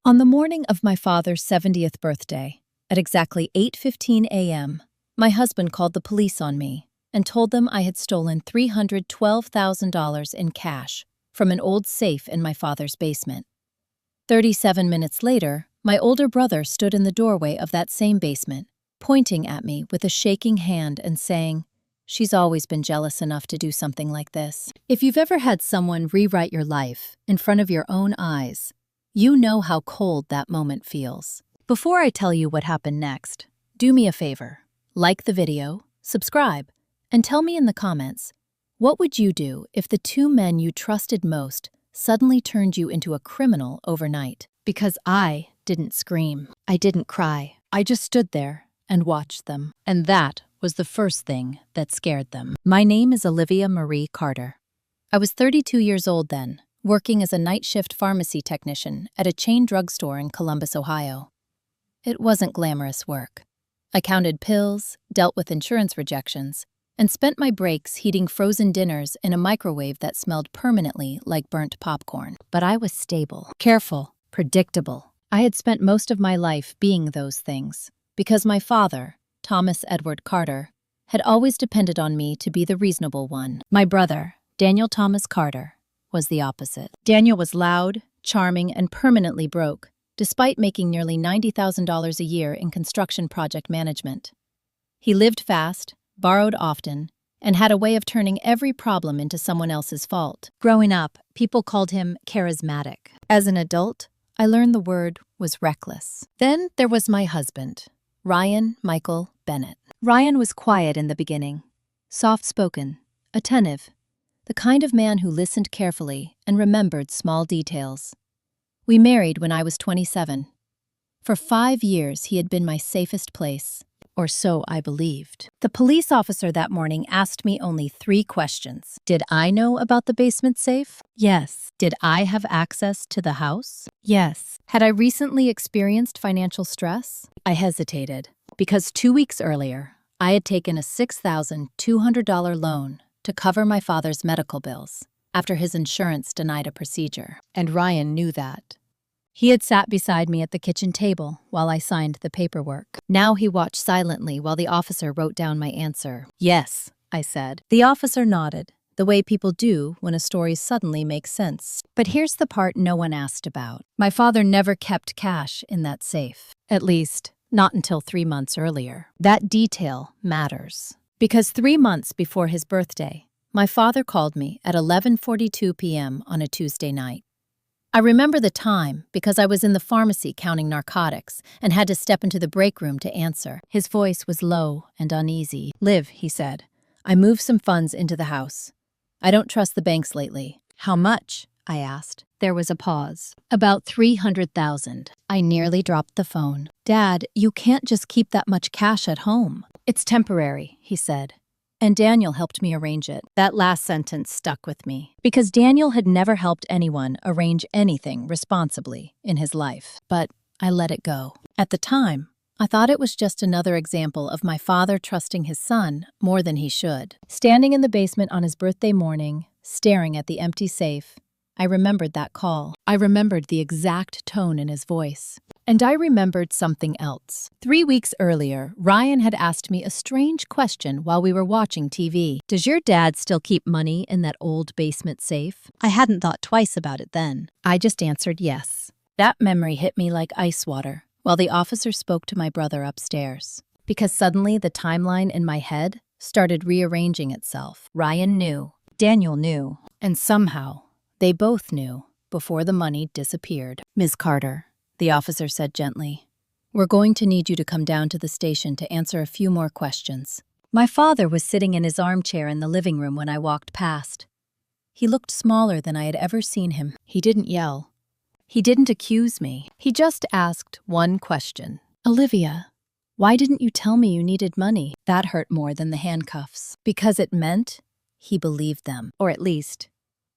On the morning of my father's 70th birthday, at exactly 8:15 a.m., my husband called the police on me and told them I had stolen $312,000 in cash from an old safe in my father's basement. 37 minutes later, my older brother stood in the doorway of that same basement, pointing at me with a shaking hand and saying, "She's always been jealous enough to do something like this." If you've ever had someone rewrite your life in front of your own eyes, you know how cold that moment feels. Before I tell you what happened next, do me a favor. Like the video, subscribe, and tell me in the comments, what would you do if the two men you trusted most suddenly turned you into a criminal overnight? Because I didn't scream. I didn't cry. I just stood there and watched them. And that was the first thing that scared them. My name is Olivia Marie Carter. I was 32 years old then, working as a night shift pharmacy technician at a chain drugstore in Columbus, Ohio. It wasn't glamorous work. I counted pills, dealt with insurance rejections, and spent my breaks heating frozen dinners in a microwave that smelled permanently like burnt popcorn. But I was stable, careful, predictable. I had spent most of my life being those things, because my father, Thomas Edward Carter, had always depended on me to be the reasonable one. My brother, Daniel Thomas Carter, was the opposite. Daniel was loud, charming, and permanently broke, despite making nearly $90,000 a year in construction project management. He lived fast, borrowed often, and had a way of turning every problem into someone else's fault. Growing up, people called him charismatic. As an adult, I learned the word was reckless. Then there was my husband, Ryan Michael Bennett. Ryan was quiet in the beginning, soft-spoken, attentive, the kind of man who listened carefully and remembered small details. We married when I was 27. For 5 years, he had been my safest place, or so I believed. The police officer that morning asked me only 3 questions. Did I know about the basement safe? Yes. Did I have access to the house? Yes. Had I recently experienced financial stress? I hesitated, because 2 weeks earlier, I had taken a $6,200 loan to cover my father's medical bills after his insurance denied a procedure. And Ryan knew that. He had sat beside me at the kitchen table while I signed the paperwork. Now he watched silently while the officer wrote down my answer. "Yes," I said. The officer nodded, the way people do when a story suddenly makes sense. But here's the part no one asked about. My father never kept cash in that safe. At least, not until 3 months earlier. That detail matters. Because 3 months before his birthday, my father called me at 11:42 p.m. on a Tuesday night. I remember the time because I was in the pharmacy counting narcotics and had to step into the break room to answer. His voice was low and uneasy. "Liv," he said, "I moved some funds into the house. I don't trust the banks lately." "How much?" I asked. There was a pause. "About $300,000. I nearly dropped the phone. "Dad, you can't just keep that much cash at home." "It's temporary," he said. And Daniel helped me arrange it. That last sentence stuck with me, because Daniel had never helped anyone arrange anything responsibly in his life. But I let it go. At the time, I thought it was just another example of my father trusting his son more than he should. Standing in the basement on his birthday morning, staring at the empty safe, I remembered that call. I remembered the exact tone in his voice. And I remembered something else. 3 weeks earlier, Ryan had asked me a strange question while we were watching TV. "Does your dad still keep money in that old basement safe?" I hadn't thought twice about it then. I just answered yes. That memory hit me like ice water while the officer spoke to my brother upstairs. Because suddenly the timeline in my head started rearranging itself. Ryan knew. Daniel knew. And somehow, they both knew before the money disappeared. "Ms. Carter," the officer said gently, "we're going to need you to come down to the station to answer a few more questions." My father was sitting in his armchair in the living room when I walked past. He looked smaller than I had ever seen him. He didn't yell. He didn't accuse me. He just asked one question. "Olivia, why didn't you tell me you needed money?" That hurt more than the handcuffs, because it meant he believed them, or at least,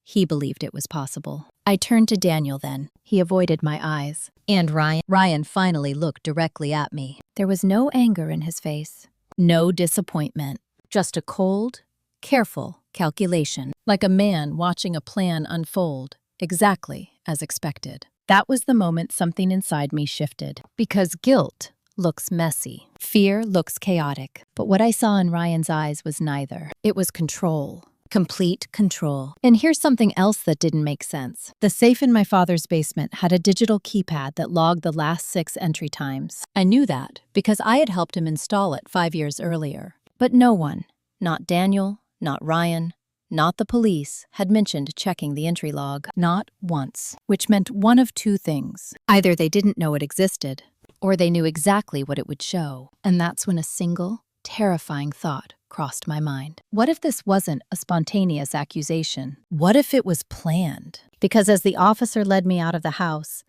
he believed it was possible. I turned to Daniel then. He avoided my eyes. And Ryan finally looked directly at me. There was no anger in his face, no disappointment, just a cold, careful calculation, like a man watching a plan unfold exactly as expected. That was the moment something inside me shifted. Because guilt looks messy, fear looks chaotic. But what I saw in Ryan's eyes was neither. It was control. Complete control. And here's something else that didn't make sense. The safe in my father's basement had a digital keypad that logged the last 6 entry times. I knew that because I had helped him install it 5 years earlier. But no one, not Daniel, not Ryan, not the police, had mentioned checking the entry log. Not once. Which meant one of two things. Either they didn't know it existed, or they knew exactly what it would show. And that's when a single, terrifying thought crossed my mind. What if this wasn't a spontaneous accusation? What if it was planned? Because as the officer led me out of the house,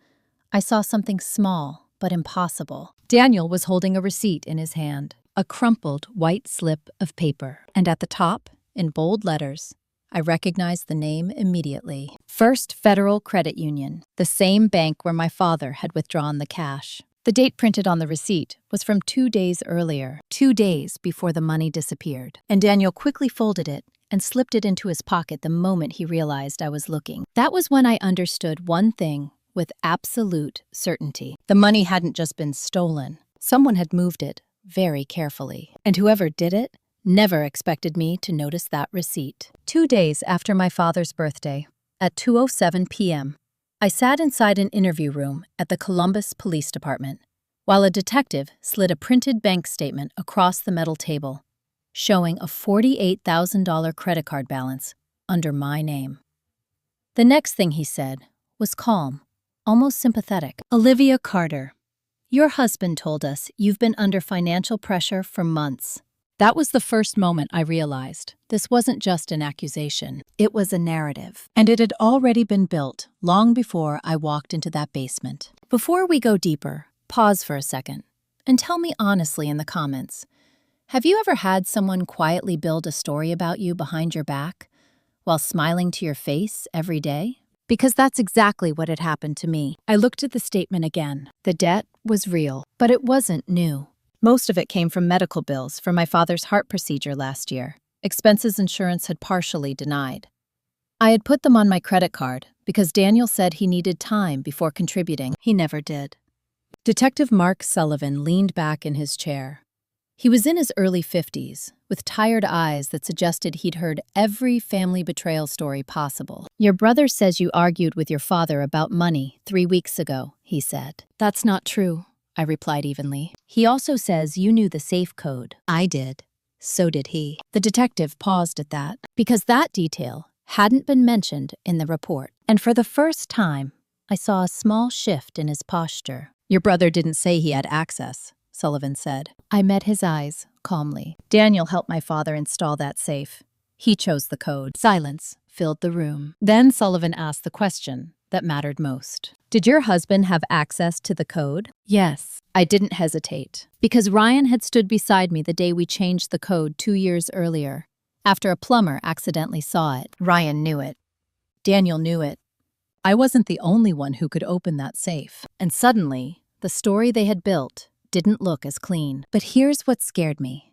I saw something small but impossible. Daniel was holding a receipt in his hand, a crumpled white slip of paper. And at the top, in bold letters, I recognized the name immediately. First Federal Credit Union, the same bank where my father had withdrawn the cash. The date printed on the receipt was from 2 days earlier, 2 days before the money disappeared. And Daniel quickly folded it and slipped it into his pocket the moment he realized I was looking. That was when I understood one thing with absolute certainty. The money hadn't just been stolen. Someone had moved it very carefully. And whoever did it never expected me to notice that receipt. 2 days after my father's birthday, at 2:07 p.m., I sat inside an interview room at the Columbus Police Department while a detective slid a printed bank statement across the metal table, showing a $48,000 credit card balance under my name. The next thing he said was calm, almost sympathetic. "Olivia Carter, your husband told us you've been under financial pressure for months." That was the first moment I realized this wasn't just an accusation. It was a narrative. And it had already been built long before I walked into that basement. Before we go deeper, pause for a second and tell me honestly in the comments, have you ever had someone quietly build a story about you behind your back while smiling to your face every day? Because that's exactly what had happened to me. I looked at the statement again. The debt was real, but it wasn't new. Most of it came from medical bills for my father's heart procedure last year. Expenses insurance had partially denied. I had put them on my credit card because Daniel said he needed time before contributing. He never did. Detective Mark Sullivan leaned back in his chair. He was in his early 50s, with tired eyes that suggested he'd heard every family betrayal story possible. "Your brother says you argued with your father about money 3 weeks ago," he said. "That's not true," I replied evenly. "He also says you knew the safe code." I did. So did he. The detective paused at that, because that detail hadn't been mentioned in the report. And for the first time, I saw a small shift in his posture. "Your brother didn't say he had access," Sullivan said. I met his eyes calmly. "Daniel helped my father install that safe. He chose the code." Silence filled the room. Then Sullivan asked the question that mattered most. "Did your husband have access to the code?" "Yes." I didn't hesitate, because Ryan had stood beside me the day we changed the code 2 years earlier, after a plumber accidentally saw it. Ryan knew it. Daniel knew it. I wasn't the only one who could open that safe. And suddenly, the story they had built didn't look as clean. But here's what scared me.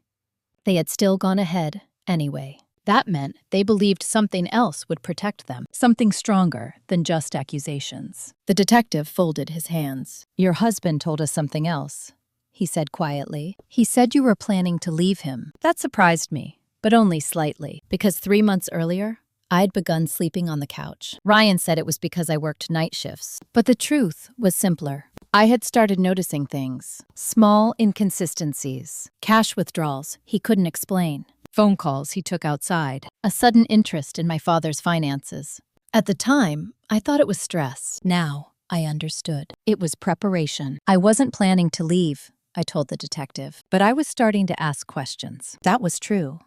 They had still gone ahead anyway. That meant they believed something else would protect them, something stronger than just accusations. The detective folded his hands. "Your husband told us something else," he said quietly. "He said you were planning to leave him." That surprised me, but only slightly, because 3 months earlier, I'd begun sleeping on the couch. Ryan said it was because I worked night shifts, but the truth was simpler. I had started noticing things, small inconsistencies, cash withdrawals he couldn't explain, phone calls he took outside, a sudden interest in my father's finances. At the time, I thought it was stress. Now, I understood. It was preparation. I wasn't planning to leave, I told the detective, but I was starting to ask questions. That was true.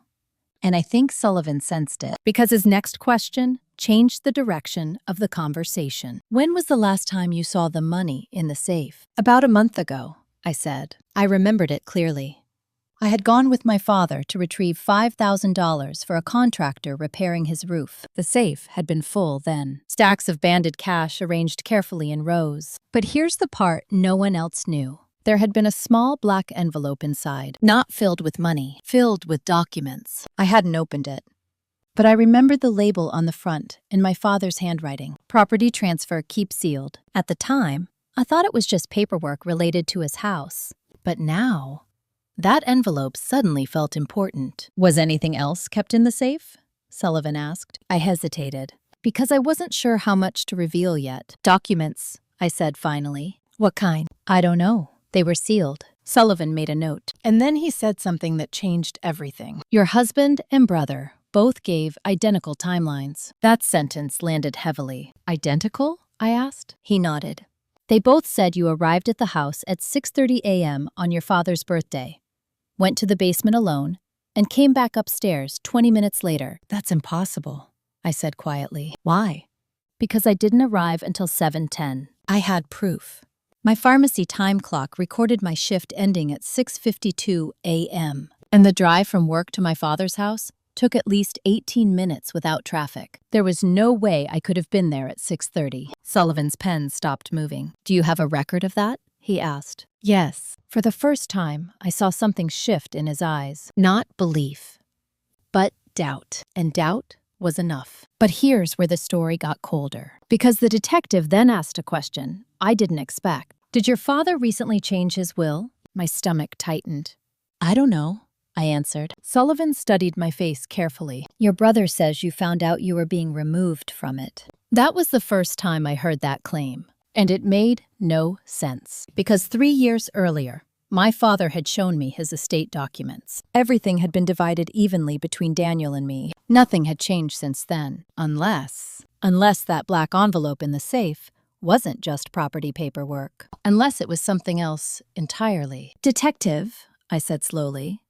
And I think Sullivan sensed it, because his next question changed the direction of the conversation. "When was the last time you saw the money in the safe?" "About a month ago," I said. I remembered it clearly. I had gone with my father to retrieve $5,000 for a contractor repairing his roof. The safe had been full then, stacks of banded cash arranged carefully in rows. But here's the part no one else knew. There had been a small black envelope inside, not filled with money, filled with documents. I hadn't opened it. But I remembered the label on the front in my father's handwriting. Property transfer, keep sealed. At the time, I thought it was just paperwork related to his house. But now, that envelope suddenly felt important. Was anything else kept in the safe? Sullivan asked. I hesitated, because I wasn't sure how much to reveal yet. Documents, I said finally. What kind? I don't know. They were sealed. Sullivan made a note. And then he said something that changed everything. Your husband and brother both gave identical timelines. That sentence landed heavily. Identical? I asked. He nodded. They both said you arrived at the house at 6:30 a.m. on your father's birthday, went to the basement alone, and came back upstairs 20 minutes later. That's impossible, I said quietly. Why? Because I didn't arrive until 7:10. I had proof. My pharmacy time clock recorded my shift ending at 6:52 a.m. And the drive from work to my father's house took at least 18 minutes without traffic. There was no way I could have been there at 6:30. Sullivan's pen stopped moving. Do you have a record of that? He asked. Yes. For the first time, I saw something shift in his eyes. Not belief, but doubt. And doubt was enough. But here's where the story got colder. Because the detective then asked a question I didn't expect. Did your father recently change his will? My stomach tightened. I don't know, I answered. Sullivan studied my face carefully. Your brother says you found out you were being removed from it. That was the first time I heard that claim. And it made no sense. Because 3 years earlier, my father had shown me his estate documents. Everything had been divided evenly between Daniel and me. Nothing had changed since then. Unless that black envelope in the safe wasn't just property paperwork. Unless it was something else entirely. Detective, I said slowly,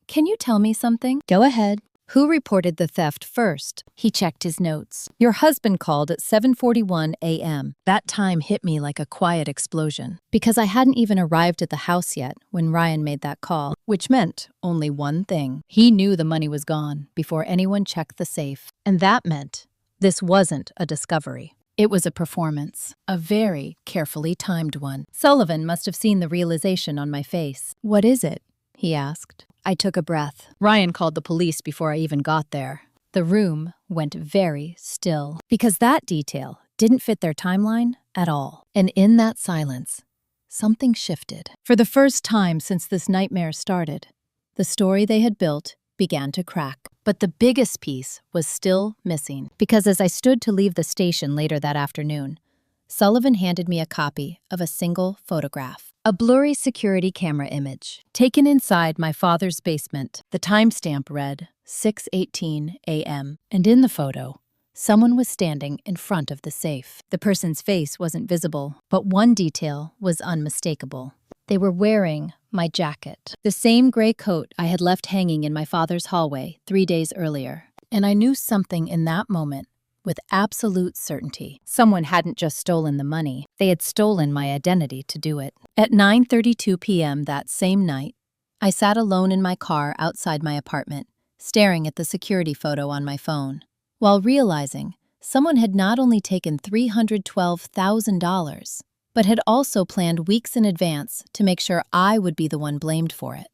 can you tell me something? Go ahead. Who reported the theft first? He checked his notes. Your husband called at 7:41 a.m. That time hit me like a quiet explosion. Because I hadn't even arrived at the house yet when Ryan made that call, which meant only one thing. He knew the money was gone before anyone checked the safe. And that meant this wasn't a discovery. It was a performance, a very carefully timed one. Sullivan must have seen the realization on my face. What is it? He asked. I took a breath. Ryan called the police before I even got there. The room went very still, because that detail didn't fit their timeline at all. And in that silence, something shifted. For the first time since this nightmare started, the story they had built began to crack. But the biggest piece was still missing, because as I stood to leave the station later that afternoon, Sullivan handed me a copy of a single photograph. A blurry security camera image, taken inside my father's basement. The timestamp read 6:18 a.m. And in the photo, someone was standing in front of the safe. The person's face wasn't visible, but one detail was unmistakable. They were wearing my jacket, the same gray coat I had left hanging in my father's hallway 3 days earlier. And I knew something in that moment with absolute certainty. Someone hadn't just stolen the money, they had stolen my identity to do it. At 9:32 p.m. that same night, I sat alone in my car outside my apartment, staring at the security photo on my phone, while realizing someone had not only taken $312,000, but had also planned weeks in advance to make sure I would be the one blamed for it.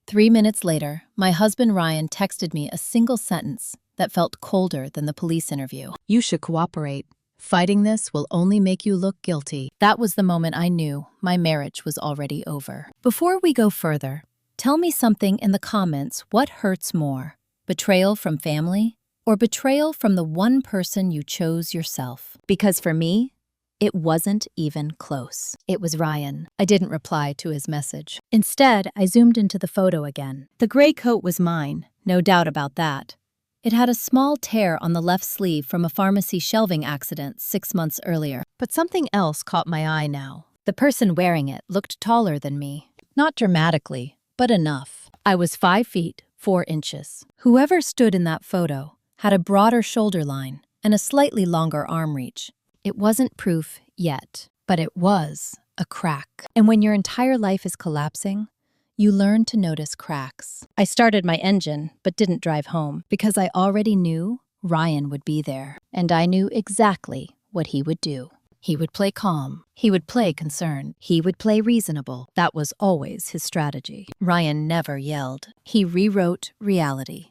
3 minutes later, my husband Ryan texted me a single sentence that felt colder than the police interview. You should cooperate. Fighting this will only make you look guilty. That was the moment I knew my marriage was already over. Before we go further, tell me something in the comments. What hurts more? Betrayal from family or betrayal from the one person you chose yourself? Because for me, it wasn't even close. It was Ryan. I didn't reply to his message. Instead, I zoomed into the photo again. The gray coat was mine, no doubt about that. It had a small tear on the left sleeve from a pharmacy shelving accident 6 months earlier. But something else caught my eye now. The person wearing it looked taller than me. Not dramatically, but enough. I was 5 feet, 4 inches. Whoever stood in that photo had a broader shoulder line and a slightly longer arm reach. It wasn't proof yet, but it was a crack. And when your entire life is collapsing, you learn to notice cracks. I started my engine, but didn't drive home, because I already knew Ryan would be there. And I knew exactly what he would do. He would play calm. He would play concerned. He would play reasonable. That was always his strategy. Ryan never yelled. He rewrote reality.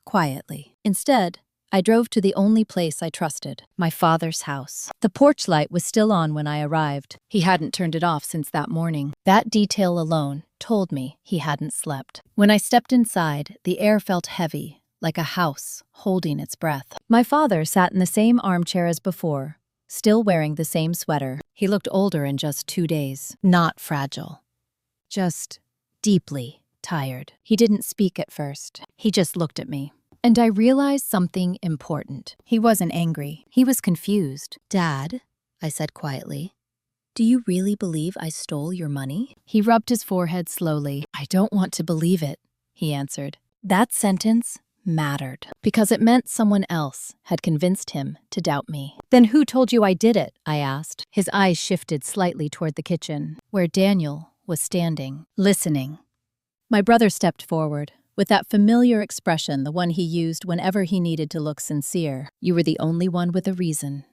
quietly. Instead, I drove to the only place I trusted, my father's house. The porch light was still on when I arrived. He hadn't turned it off since that morning. That detail alone told me he hadn't slept. When I stepped inside, the air felt heavy, like a house holding its breath. My father sat in the same armchair as before, still wearing the same sweater. He looked older in just 2 days. Not fragile. Just deeply tired. He didn't speak at first. He just looked at me. And I realized something important. He wasn't angry. He was confused. "Dad," I said quietly, "do you really believe I stole your money?" He rubbed his forehead slowly. "I don't want to believe it," he answered. That sentence mattered because it meant someone else had convinced him to doubt me. "Then who told you I did it?" I asked. His eyes shifted slightly toward the kitchen, where Daniel was standing, listening. My brother stepped forward, with that familiar expression, the one he used whenever he needed to look sincere. "You were the only one with a reason,"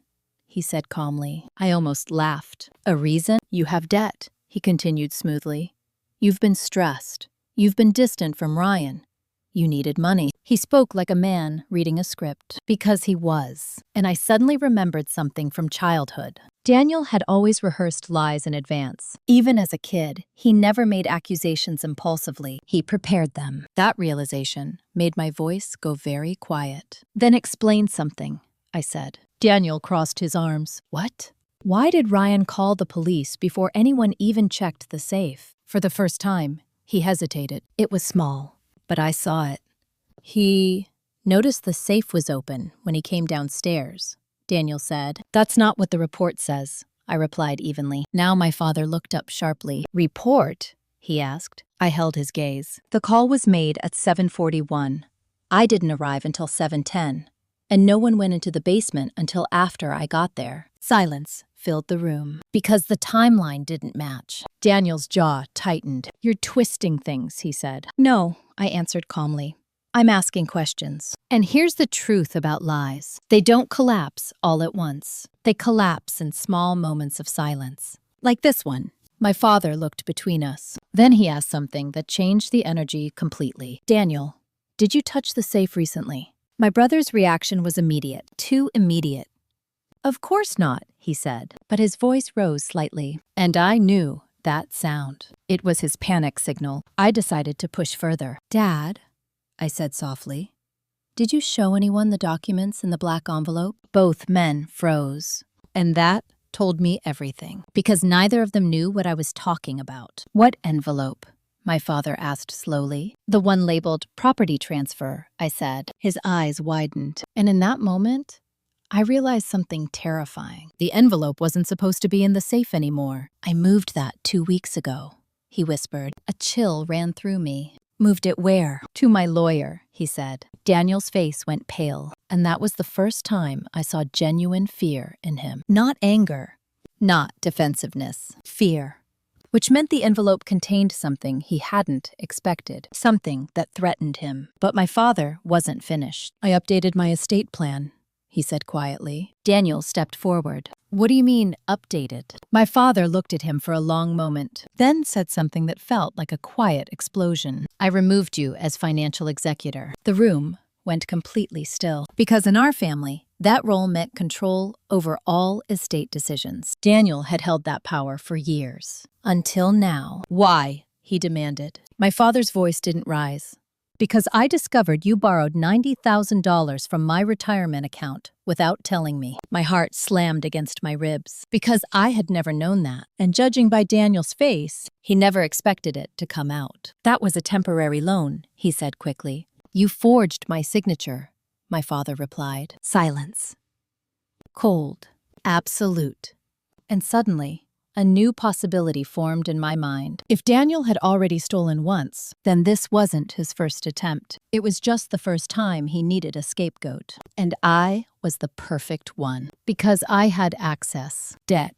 he said calmly. I almost laughed. "A reason? You have debt," he continued smoothly. "You've been stressed. You've been distant from Ryan. You needed money." He spoke like a man reading a script, because he was. And I suddenly remembered something from childhood. Daniel had always rehearsed lies in advance. Even as a kid, he never made accusations impulsively. He prepared them. That realization made my voice go very quiet. "Then explain something," I said. Daniel crossed his arms. "What? Why did Ryan call the police before anyone even checked the safe?" For the first time, he hesitated. It was small, but I saw it. "He noticed the safe was open when he came downstairs," Daniel said. "That's not what the report says," I replied evenly. Now my father looked up sharply. "Report?" he asked. I held his gaze. "The call was made at 7:41. I didn't arrive until 7:10, and no one went into the basement until after I got there." Silence filled the room, because the timeline didn't match. Daniel's jaw tightened. "You're twisting things," he said. "No," I answered calmly. "I'm asking questions. And here's the truth about lies. They don't collapse all at once. They collapse in small moments of silence. Like this one." My father looked between us. Then he asked something that changed the energy completely. "Daniel, did you touch the safe recently?" My brother's reaction was immediate. Too immediate. "Of course not," he said, but his voice rose slightly. And I knew that sound. It was his panic signal. I decided to push further. "Dad," I said softly, "did you show anyone the documents in the black envelope?" Both men froze. And that told me everything, because neither of them knew what I was talking about. "What envelope?" my father asked slowly. "The one labeled property transfer," I said. His eyes widened. And in that moment, I realized something terrifying. The envelope wasn't supposed to be in the safe anymore. "I moved that 2 weeks ago," he whispered. A chill ran through me. "Moved it where?" "To my lawyer," he said. Daniel's face went pale, and that was the first time I saw genuine fear in him. Not anger, not defensiveness, fear. Which meant the envelope contained something he hadn't expected, something that threatened him. But my father wasn't finished. "I updated my estate plan," he said quietly. Daniel stepped forward. "What do you mean, updated?" My father looked at him for a long moment, then said something that felt like a quiet explosion. "I removed you as financial executor." The room went completely still, because in our family, that role meant control over all estate decisions. Daniel had held that power for years. Until now. "Why?" he demanded. My father's voice didn't rise. "Because I discovered you borrowed $90,000 from my retirement account without telling me." My heart slammed against my ribs, because I had never known that. And judging by Daniel's face, he never expected it to come out. "That was a temporary loan," he said quickly. "You forged my signature," my father replied. Silence. Cold. Absolute. And suddenly, a new possibility formed in my mind. If Daniel had already stolen once, then this wasn't his first attempt. It was just the first time he needed a scapegoat. And I was the perfect one, because I had access, debt,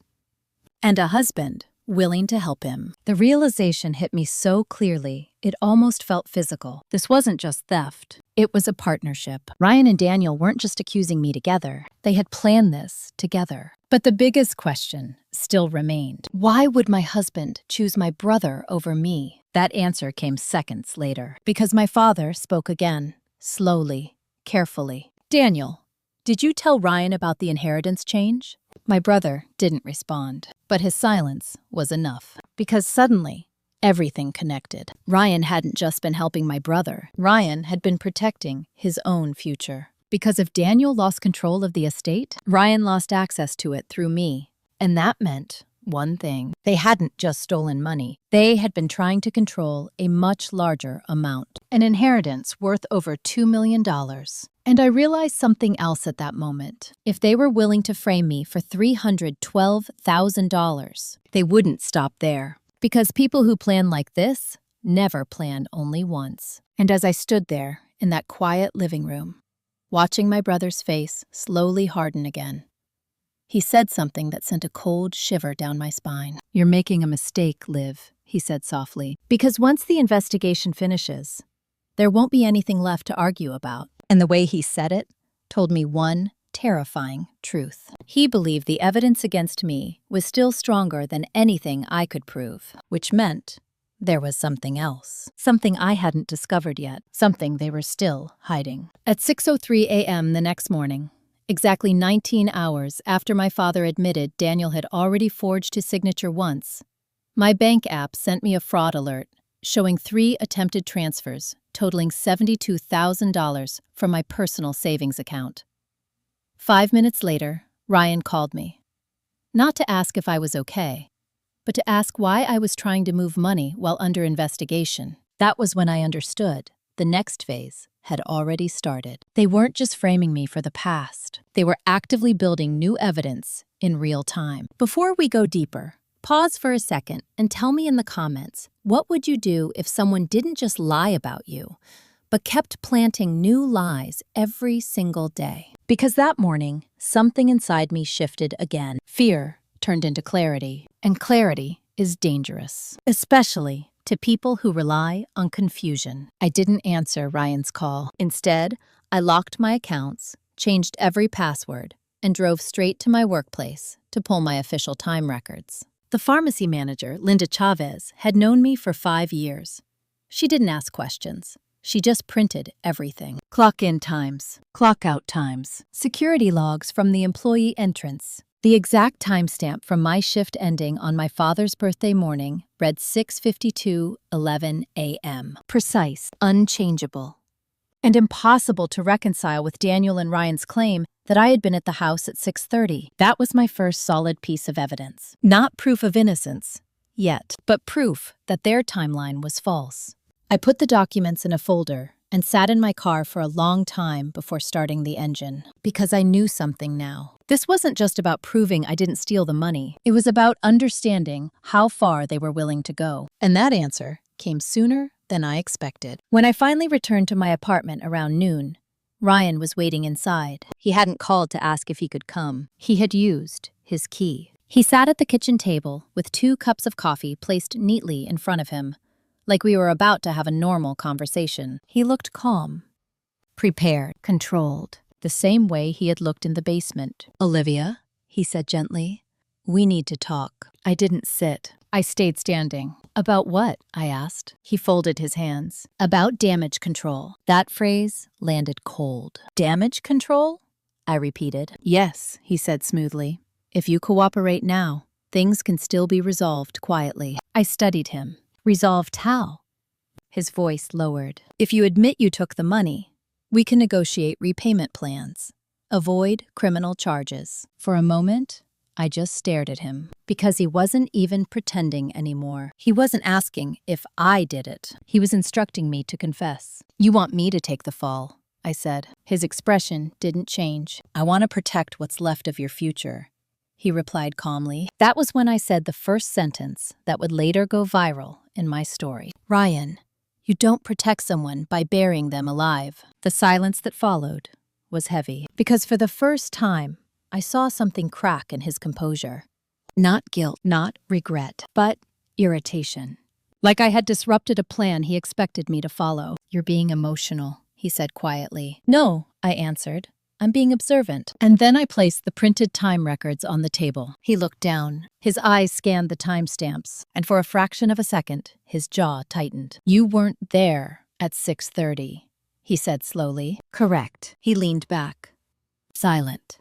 and a husband willing to help him. The realization hit me so clearly, it almost felt physical. This wasn't just theft. It was a partnership. Ryan and Daniel weren't just accusing me together. They had planned this together. But the biggest question still remained. Why would my husband choose my brother over me? That answer came seconds later, because my father spoke again, slowly, carefully. Daniel, did you tell Ryan about the inheritance change? My brother didn't respond, but his silence was enough, because suddenly, everything connected. Ryan hadn't just been helping my brother. Ryan had been protecting his own future. Because if Daniel lost control of the estate, Ryan lost access to it through me. And that meant one thing. They hadn't just stolen money. They had been trying to control a much larger amount. An inheritance worth over $2 million. And I realized something else at that moment. If they were willing to frame me for $312,000, they wouldn't stop there. Because people who plan like this never plan only once. And as I stood there in that quiet living room, watching my brother's face slowly harden again, he said something that sent a cold shiver down my spine. "You're making a mistake, Liv," he said softly. "Because once the investigation finishes, there won't be anything left to argue about." And the way he said it told me one terrifying truth. He believed the evidence against me was still stronger than anything I could prove, which meant there was something else. Something I hadn't discovered yet. Something they were still hiding. At 6:03 a.m. the next morning, exactly 19 hours after my father admitted Daniel had already forged his signature once, my bank app sent me a fraud alert showing 3 attempted transfers totaling $72,000 from my personal savings account. 5 minutes later, Ryan called me. Not to ask if I was okay, but to ask why I was trying to move money while under investigation. That was when I understood the next phase had already started. They weren't just framing me for the past. They were actively building new evidence in real time. Before we go deeper, pause for a second and tell me in the comments, what would you do if someone didn't just lie about you, but kept planting new lies every single day? Because that morning, something inside me shifted again. Fear turned into clarity, and clarity is dangerous, especially to people who rely on confusion. I didn't answer Ryan's call. Instead, I locked my accounts, changed every password, and drove straight to my workplace to pull my official time records. The pharmacy manager, Linda Chavez, had known me for 5 years. She didn't ask questions. She just printed everything. Clock-in times, clock-out times, security logs from the employee entrance. The exact timestamp from my shift ending on my father's birthday morning read 6:52:11 a.m. Precise, unchangeable, and impossible to reconcile with Daniel and Ryan's claim that I had been at the house at 6:30. That was my first solid piece of evidence. Not proof of innocence, yet, but proof that their timeline was false. I put the documents in a folder and sat in my car for a long time before starting the engine, because I knew something now. This wasn't just about proving I didn't steal the money. It was about understanding how far they were willing to go. And that answer came sooner than I expected. When I finally returned to my apartment around noon, Ryan was waiting inside. He hadn't called to ask if he could come. He had used his key. He sat at the kitchen table with 2 cups of coffee placed neatly in front of him, like we were about to have a normal conversation. He looked calm, prepared, controlled, the same way he had looked in the basement. "Olivia," he said gently, "we need to talk." I didn't sit. I stayed standing. "About what?" I asked. He folded his hands. "About damage control." That phrase landed cold. "Damage control?" I repeated. "Yes," he said smoothly. "If you cooperate now, things can still be resolved quietly." I studied him. "Resolved how?" His voice lowered. "If you admit you took the money, we can negotiate repayment plans. Avoid criminal charges." For a moment, I just stared at him, because he wasn't even pretending anymore. He wasn't asking if I did it. He was instructing me to confess. "You want me to take the fall," I said. His expression didn't change. "I want to protect what's left of your future," he replied calmly. That was when I said the first sentence that would later go viral in my story. "Ryan, you don't protect someone by burying them alive." The silence that followed was heavy, because for the first time, I saw something crack in his composure. Not guilt, not regret, but irritation. Like I had disrupted a plan he expected me to follow. "You're being emotional," he said quietly. "No," I answered. "I'm being observant." And then I placed the printed time records on the table. He looked down. His eyes scanned the timestamps, and for a fraction of a second, his jaw tightened. "You weren't there at 6:30. he said slowly. Correct. He leaned back. Silent.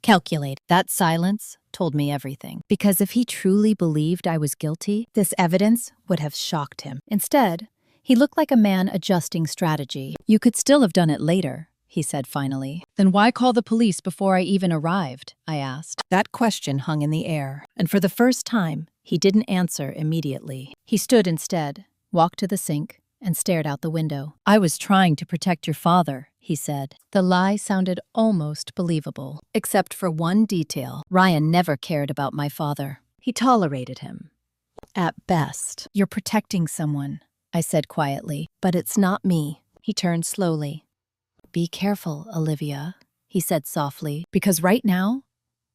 Calculate. That silence told me everything. Because if he truly believed I was guilty, this evidence would have shocked him. Instead, he looked like a man adjusting strategy. You could still have done it later, he said finally. Then why call the police before I even arrived? I asked. That question hung in the air, and for the first time, he didn't answer immediately. He stood instead, walked to the sink, and stared out the window. I was trying to protect your father, he said. The lie sounded almost believable, except for one detail. Ryan never cared about my father. He tolerated him. At best. You're protecting someone, I said quietly, but it's not me. He turned slowly. Be careful, Olivia, he said softly, because right now,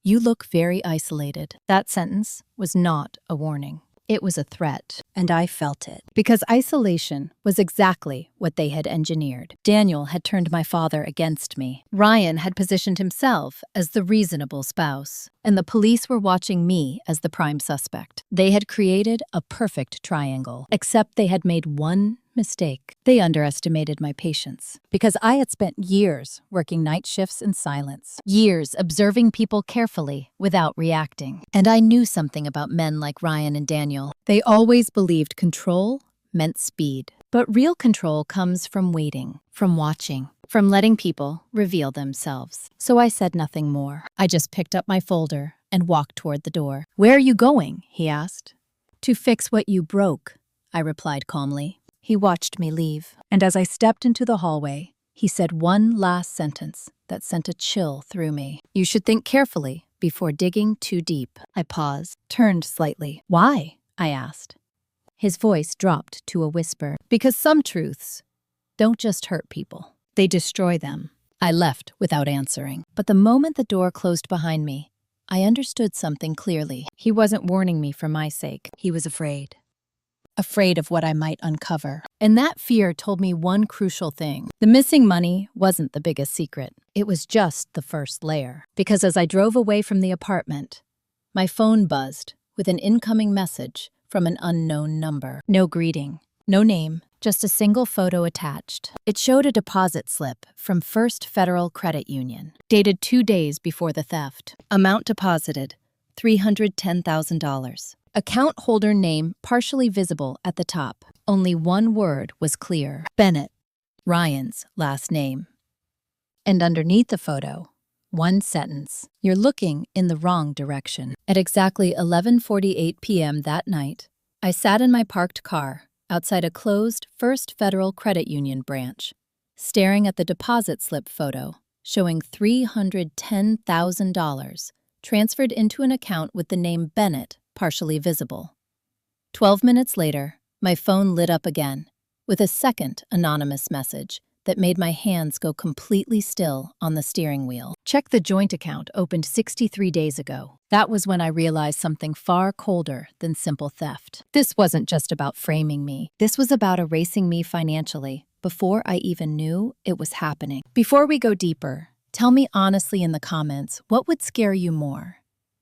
you look very isolated. That sentence was not a warning. It was a threat, and I felt it. Because isolation was exactly what they had engineered. Daniel had turned my father against me. Ryan had positioned himself as the reasonable spouse, and the police were watching me as the prime suspect. They had created a perfect triangle, except they had made one mistake. They underestimated my patience, because I had spent years working night shifts in silence, years observing people carefully without reacting. And I knew something about men like Ryan and Daniel. They always believed control meant speed. But real control comes from waiting, from watching, from letting people reveal themselves. So I said nothing more. I just picked up my folder and walked toward the door. Where are you going? He asked. To fix what you broke, I replied calmly. He watched me leave, and as I stepped into the hallway, he said one last sentence that sent a chill through me. You should think carefully before digging too deep. I paused, turned slightly. Why? I asked. His voice dropped to a whisper. Because some truths don't just hurt people, they destroy them. I left without answering, but the moment the door closed behind me, I understood something clearly. He wasn't warning me for my sake. He was afraid. Afraid of what I might uncover. And that fear told me one crucial thing. The missing money wasn't the biggest secret. It was just the first layer. Because as I drove away from the apartment, my phone buzzed with an incoming message from an unknown number. No greeting, no name, just a single photo attached. It showed a deposit slip from First Federal Credit Union, dated 2 days before the theft. Amount deposited, $310,000. Account holder name partially visible at the top. Only one word was clear. Bennett, Ryan's last name. And underneath the photo, one sentence. You're looking in the wrong direction. At exactly 11:48 p.m. that night, I sat in my parked car outside a closed First Federal Credit Union branch, staring at the deposit slip photo showing $310,000 transferred into an account with the name Bennett partially visible. 12 minutes later, my phone lit up again with a second anonymous message that made my hands go completely still on the steering wheel. Check the joint account opened 63 days ago. That was when I realized something far colder than simple theft. This wasn't just about framing me. This was about erasing me financially before I even knew it was happening. Before we go deeper, tell me honestly in the comments, what would scare you more?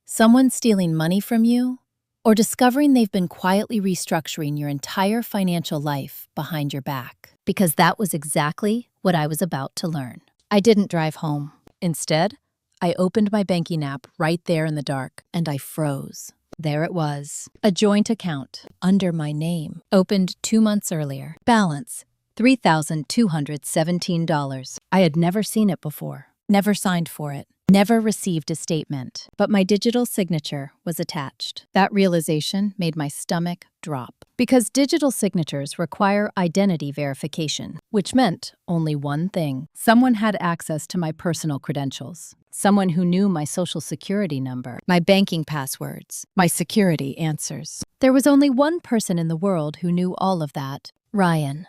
Someone stealing money from you? Or discovering they've been quietly restructuring your entire financial life behind your back? Because that was exactly what I was about to learn. I didn't drive home. Instead, I opened my banking app right there in the dark, and I froze. There it was, a joint account under my name, opened 2 months earlier. Balance, $3,217. I had never seen it before, never signed for it, never received a statement, but my digital signature was attached. That realization made my stomach drop. Because digital signatures require identity verification, which meant only one thing. Someone had access to my personal credentials. Someone who knew my social security number, my banking passwords, my security answers. There was only one person in the world who knew all of that, Ryan.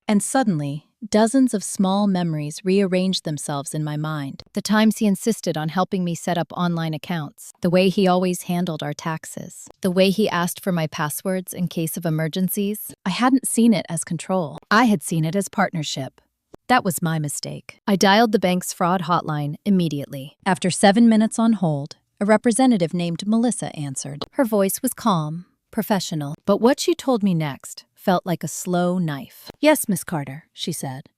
And suddenly, dozens of small memories rearranged themselves in my mind. The times he insisted on helping me set up online accounts, the way he always handled our taxes, the way he asked for my passwords in case of emergencies. I hadn't seen it as control. I had seen it as partnership. That was my mistake. I dialed the bank's fraud hotline immediately. After 7 minutes on hold, a representative named Melissa answered. Her voice was calm, professional, but what she told me next felt like a slow knife. Yes, Miss Carter, she said.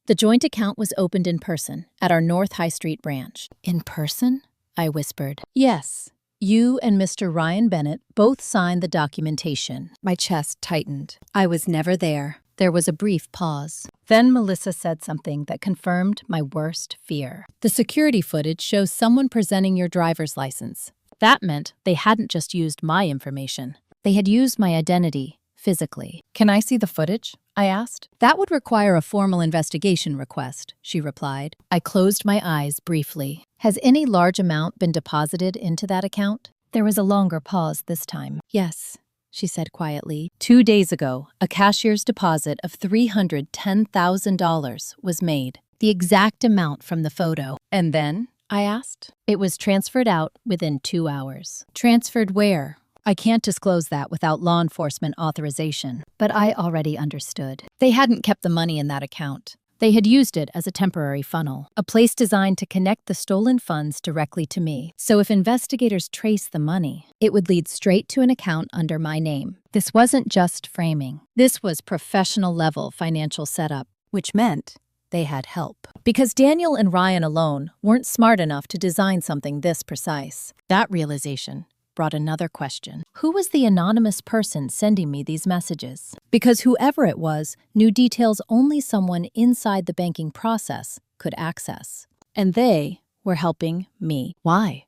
The joint account was opened in person at our North High Street branch. In person? I whispered. Yes. You and Mr. Ryan Bennett both signed the documentation. My chest tightened. I was never there. There was a brief pause. Then Melissa said something that confirmed my worst fear. The security footage shows someone presenting your driver's license. That meant they hadn't just used my information. They had used my identity physically. Can I see the footage? I asked. That would require a formal investigation request, she replied. I closed my eyes briefly. Has any large amount been deposited into that account? There was a longer pause this time. Yes, she said quietly. 2 days ago, a cashier's deposit of $310,000 was made. The exact amount from the photo. And then? I asked. It was transferred out within 2 hours. Transferred where? I can't disclose that without law enforcement authorization. But I already understood. They hadn't kept the money in that account. They had used it as a temporary funnel, a place designed to connect the stolen funds directly to me. So if investigators traced the money, it would lead straight to an account under my name. This wasn't just framing. This was professional-level financial setup, which meant they had help. Because Daniel and Ryan alone weren't smart enough to design something this precise. That realization brought another question. Who was the anonymous person sending me these messages? Because whoever it was knew details only someone inside the banking process could access. And they were helping me. Why?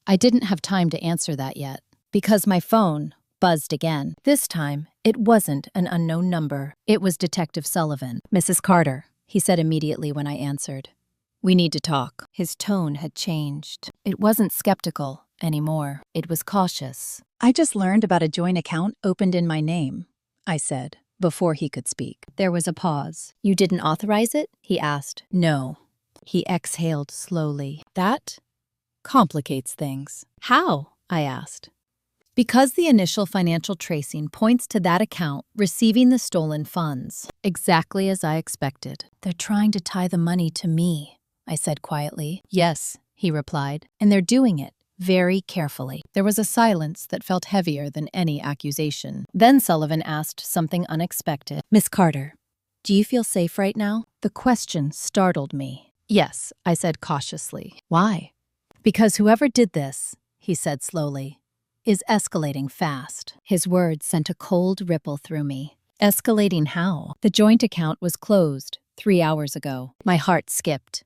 I didn't have time to answer that yet, because my phone buzzed again. This time, it wasn't an unknown number. It was Detective Sullivan. Mrs. Carter, he said immediately when I answered. We need to talk. His tone had changed. It wasn't skeptical anymore. It was cautious. I just learned about a joint account opened in my name, I said, before he could speak. There was a pause. You didn't authorize it? He asked. No. He exhaled slowly. That complicates things. How? I asked. Because the initial financial tracing points to that account receiving the stolen funds. Exactly as I expected. They're trying to tie the money to me, I said quietly. Yes, he replied, and they're doing it very carefully. There was a silence that felt heavier than any accusation. Then Sullivan asked something unexpected. Miss Carter, do you feel safe right now? The question startled me. Yes, I said cautiously. Why? Because whoever did this, he said slowly, is escalating fast. His words sent a cold ripple through me. Escalating how? The joint account was closed 3 hours ago. My heart skipped.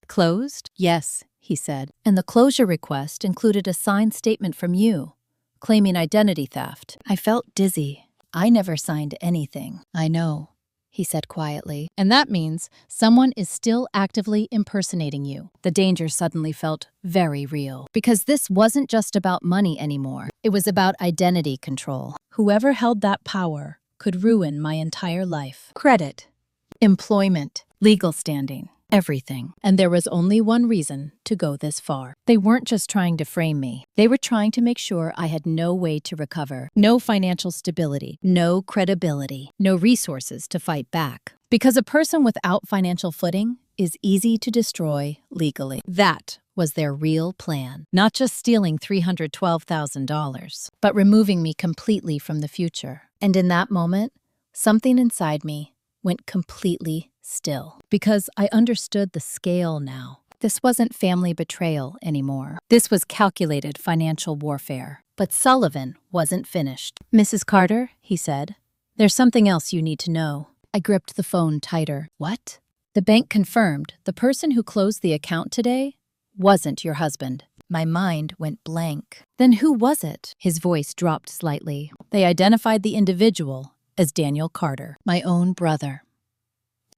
Closed? Yes, he said. And the closure request included a signed statement from you, claiming identity theft. I felt dizzy. I never signed anything. I know, he said quietly. And that means someone is still actively impersonating you. The danger suddenly felt very real. Because this wasn't just about money anymore. It was about identity control. Whoever held that power could ruin my entire life. Credit, employment, legal standing. Everything. And there was only one reason to go this far. They weren't just trying to frame me. They were trying to make sure I had no way to recover, no financial stability, no credibility, no resources to fight back. Because a person without financial footing is easy to destroy legally. That was their real plan. Not just stealing $312,000, but removing me completely from the future. And in that moment, something inside me went completely still, because I understood the scale now. This wasn't family betrayal anymore. This was calculated financial warfare. But Sullivan wasn't finished. Mrs. Carter, he said, there's something else you need to know. I gripped the phone tighter. What? The bank confirmed the person who closed the account today wasn't your husband. My mind went blank. Then who was it? His voice dropped slightly. They identified the individual as Daniel Carter, my own brother.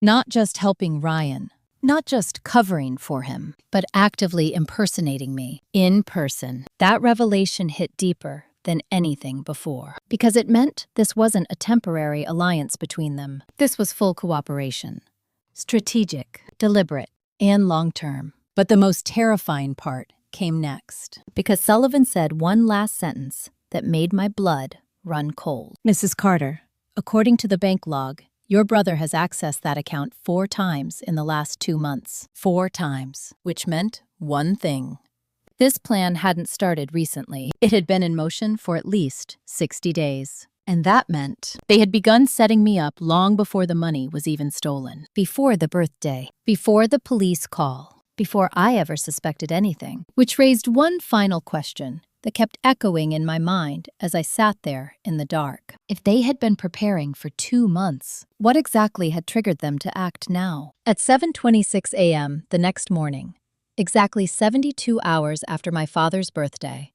Not just helping Ryan, not just covering for him, but actively impersonating me in person. That revelation hit deeper than anything before, because it meant this wasn't a temporary alliance between them. This was full cooperation, strategic, deliberate, and long-term. But the most terrifying part came next, because Sullivan said one last sentence that made my blood run cold. Mrs. Carter, according to the bank log, your brother has accessed that account 4 times in the last 2 months. 4 times, which meant one thing. This plan hadn't started recently. It had been in motion for at least 60 days. And that meant they had begun setting me up long before the money was even stolen. Before the birthday, before the police call, before I ever suspected anything, which raised one final question that kept echoing in my mind as I sat there in the dark. If they had been preparing for 2 months, what exactly had triggered them to act now? At 7:26 a.m. the next morning, exactly 72 hours after my father's birthday,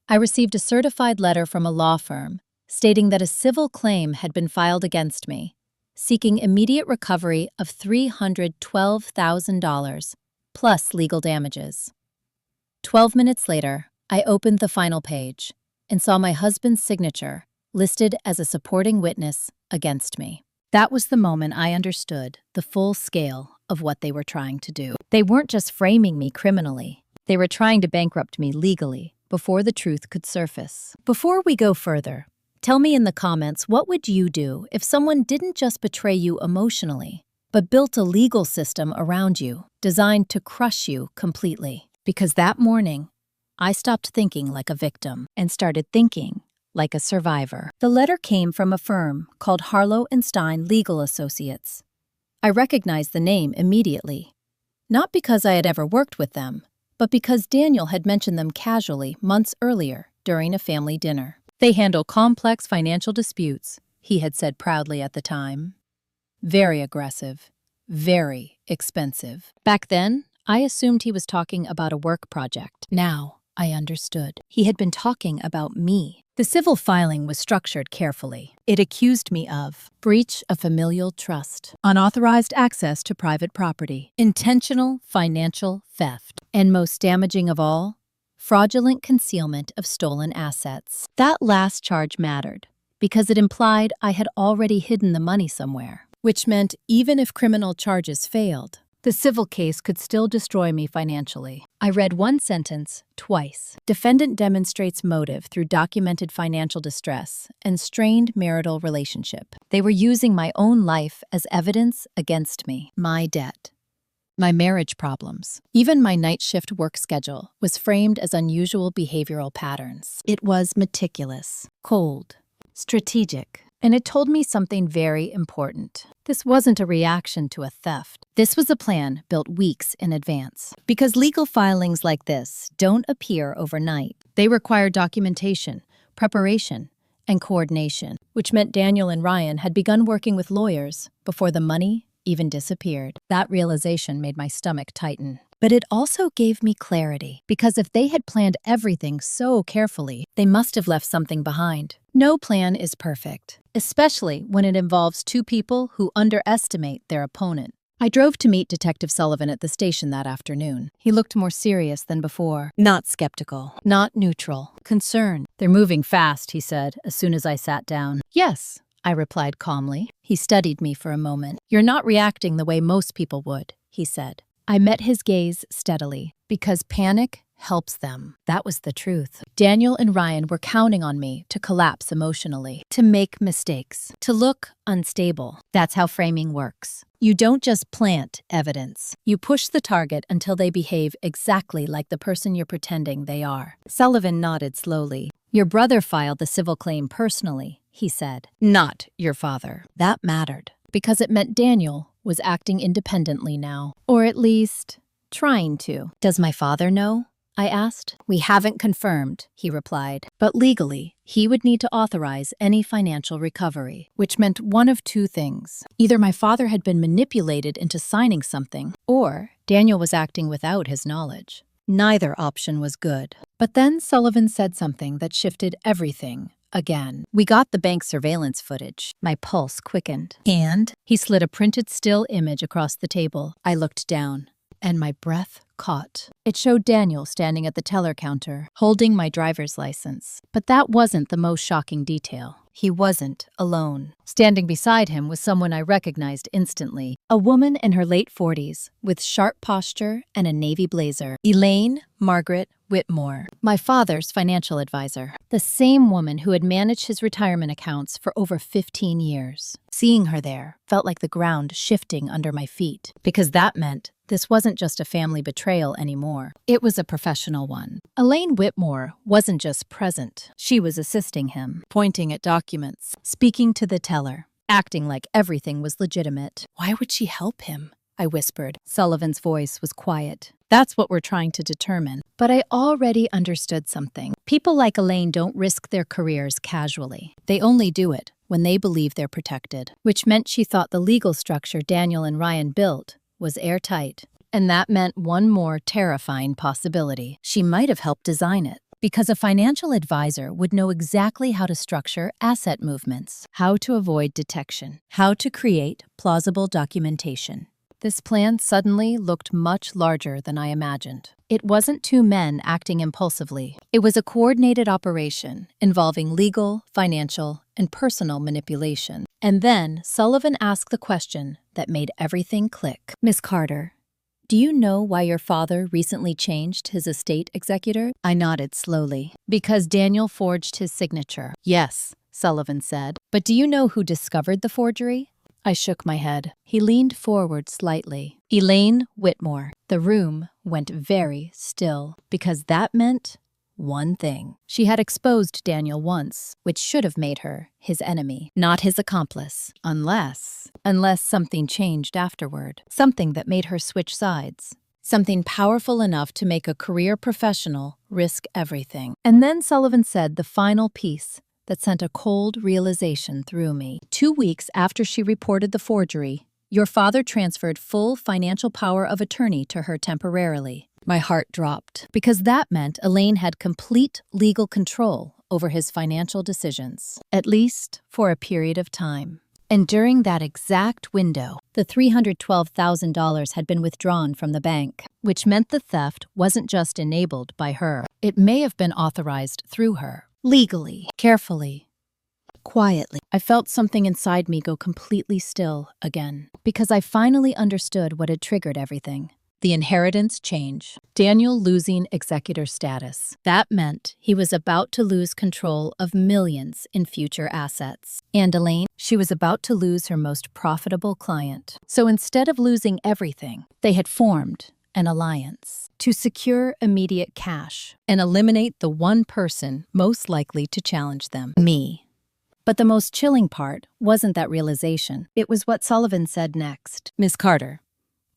I received a certified letter from a law firm stating that a civil claim had been filed against me, seeking immediate recovery of $312,000 plus legal damages. 12 minutes later, I opened the final page and saw my husband's signature listed as a supporting witness against me. That was the moment I understood the full scale of what they were trying to do. They weren't just framing me criminally. They were trying to bankrupt me legally before the truth could surface. Before we go further, tell me in the comments, what would you do if someone didn't just betray you emotionally, but built a legal system around you designed to crush you completely? Because that morning, I stopped thinking like a victim and started thinking like a survivor. The letter came from a firm called Harlow & Stein Legal Associates. I recognized the name immediately, not because I had ever worked with them, but because Daniel had mentioned them casually months earlier during a family dinner. They handle complex financial disputes, he had said proudly at the time. Very aggressive, very expensive. Back then, I assumed he was talking about a work project. Now, I understood. He had been talking about me. The civil filing was structured carefully. It accused me of breach of familial trust, unauthorized access to private property, intentional financial theft, and most damaging of all, fraudulent concealment of stolen assets. That last charge mattered because it implied I had already hidden the money somewhere, which meant even if criminal charges failed, the civil case could still destroy me financially. I read one sentence twice. Defendant demonstrates motive through documented financial distress and strained marital relationship. They were using my own life as evidence against me. My debt, my marriage problems, even my night shift work schedule was framed as unusual behavioral patterns. It was meticulous, cold, strategic, and it told me something very important. This wasn't a reaction to a theft. This was a plan built weeks in advance. Because legal filings like this don't appear overnight. They require documentation, preparation, and coordination, which meant Daniel and Ryan had begun working with lawyers before the money even disappeared. That realization made my stomach tighten. But it also gave me clarity, because if they had planned everything so carefully, they must have left something behind. No plan is perfect, especially when it involves two people who underestimate their opponent. I drove to meet Detective Sullivan at the station that afternoon. He looked more serious than before. Not skeptical, not neutral, concerned. They're moving fast, he said, as soon as I sat down. Yes, I replied calmly. He studied me for a moment. You're not reacting the way most people would, he said. I met his gaze steadily, because panic helps them. That was the truth. Daniel and Ryan were counting on me to collapse emotionally, to make mistakes, to look unstable. That's how framing works. You don't just plant evidence. You push the target until they behave exactly like the person you're pretending they are. Sullivan nodded slowly. Your brother filed the civil claim personally, he said. Not your father. That mattered, because it meant Daniel was acting independently now. Or at least, trying to. Does my father know? I asked. We haven't confirmed, he replied. But legally, he would need to authorize any financial recovery, which meant one of two things. Either my father had been manipulated into signing something, or Daniel was acting without his knowledge. Neither option was good. But then Sullivan said something that shifted everything. Again, we got the bank surveillance footage. My pulse quickened. And he slid a printed still image across the table. I looked down, and my breath caught. It showed Daniel standing at the teller counter, holding my driver's license. But that wasn't the most shocking detail. He wasn't alone. Standing beside him was someone I recognized instantly. A woman in her late 40s, with sharp posture and a navy blazer. Elaine Margaret Whitmore, my father's financial advisor, the same woman who had managed his retirement accounts for over 15 years. Seeing her there felt like the ground shifting under my feet, because that meant this wasn't just a family betrayal anymore. It was a professional one. Elaine Whitmore wasn't just present. She was assisting him, pointing at documents, speaking to the teller, acting like everything was legitimate. Why would she help him? I whispered. Sullivan's voice was quiet. That's what we're trying to determine. But I already understood something. People like Elaine don't risk their careers casually. They only do it when they believe they're protected, which meant she thought the legal structure Daniel and Ryan built was airtight. And that meant one more terrifying possibility. She might have helped design it, because a financial advisor would know exactly how to structure asset movements, how to avoid detection, how to create plausible documentation. This plan suddenly looked much larger than I imagined. It wasn't two men acting impulsively. It was a coordinated operation involving legal, financial, and personal manipulation. And then Sullivan asked the question that made everything click. Miss Carter, do you know why your father recently changed his estate executor? I nodded slowly. Because Daniel forged his signature. Yes, Sullivan said. But do you know who discovered the forgery? I shook my head. He leaned forward slightly. Elaine Whitmore. The room went very still, because that meant one thing. She had exposed Daniel once, which should have made her his enemy, not his accomplice. Unless something changed afterward. Something that made her switch sides. Something powerful enough to make a career professional risk everything. And then Sullivan said the final piece that sent a cold realization through me. 2 weeks after she reported the forgery, your father transferred full financial power of attorney to her temporarily. My heart dropped, because that meant Elaine had complete legal control over his financial decisions, at least for a period of time. And during that exact window, the $312,000 had been withdrawn from the bank, which meant the theft wasn't just enabled by her. It may have been authorized through her. Legally, carefully, quietly. I felt something inside me go completely still again, because I finally understood what had triggered everything. The inheritance change. Daniel losing executor status. That meant he was about to lose control of millions in future assets. And Elaine, she was about to lose her most profitable client. So instead of losing everything, they had formed an alliance to secure immediate cash and eliminate the one person most likely to challenge them, me. But the most chilling part wasn't that realization. It was what Sullivan said next. Miss Carter,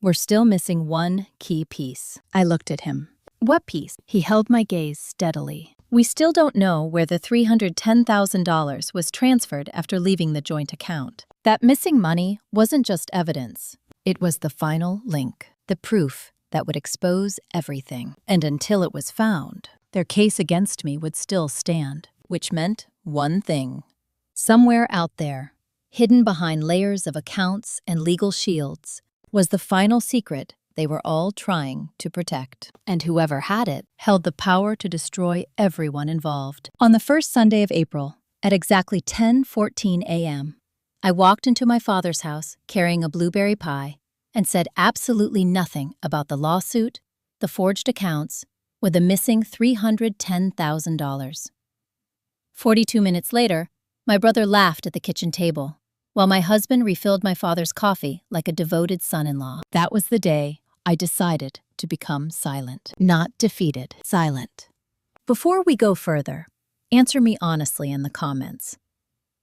we're still missing one key piece. I looked at him. What piece? He held my gaze steadily. We still don't know where the $310,000 was transferred after leaving the joint account. That missing money wasn't just evidence. It was the final link, the proof that would expose everything. And until it was found, their case against me would still stand, which meant one thing. Somewhere out there, hidden behind layers of accounts and legal shields, was the final secret they were all trying to protect. And whoever had it held the power to destroy everyone involved. On the first Sunday of April, at exactly 10:14 a.m., I walked into my father's house carrying a blueberry pie and said absolutely nothing about the lawsuit, the forged accounts, or the missing $310,000. 42 minutes later, my brother laughed at the kitchen table, while my husband refilled my father's coffee like a devoted son-in-law. That was the day I decided to become silent. Not defeated, silent. Before we go further, answer me honestly in the comments.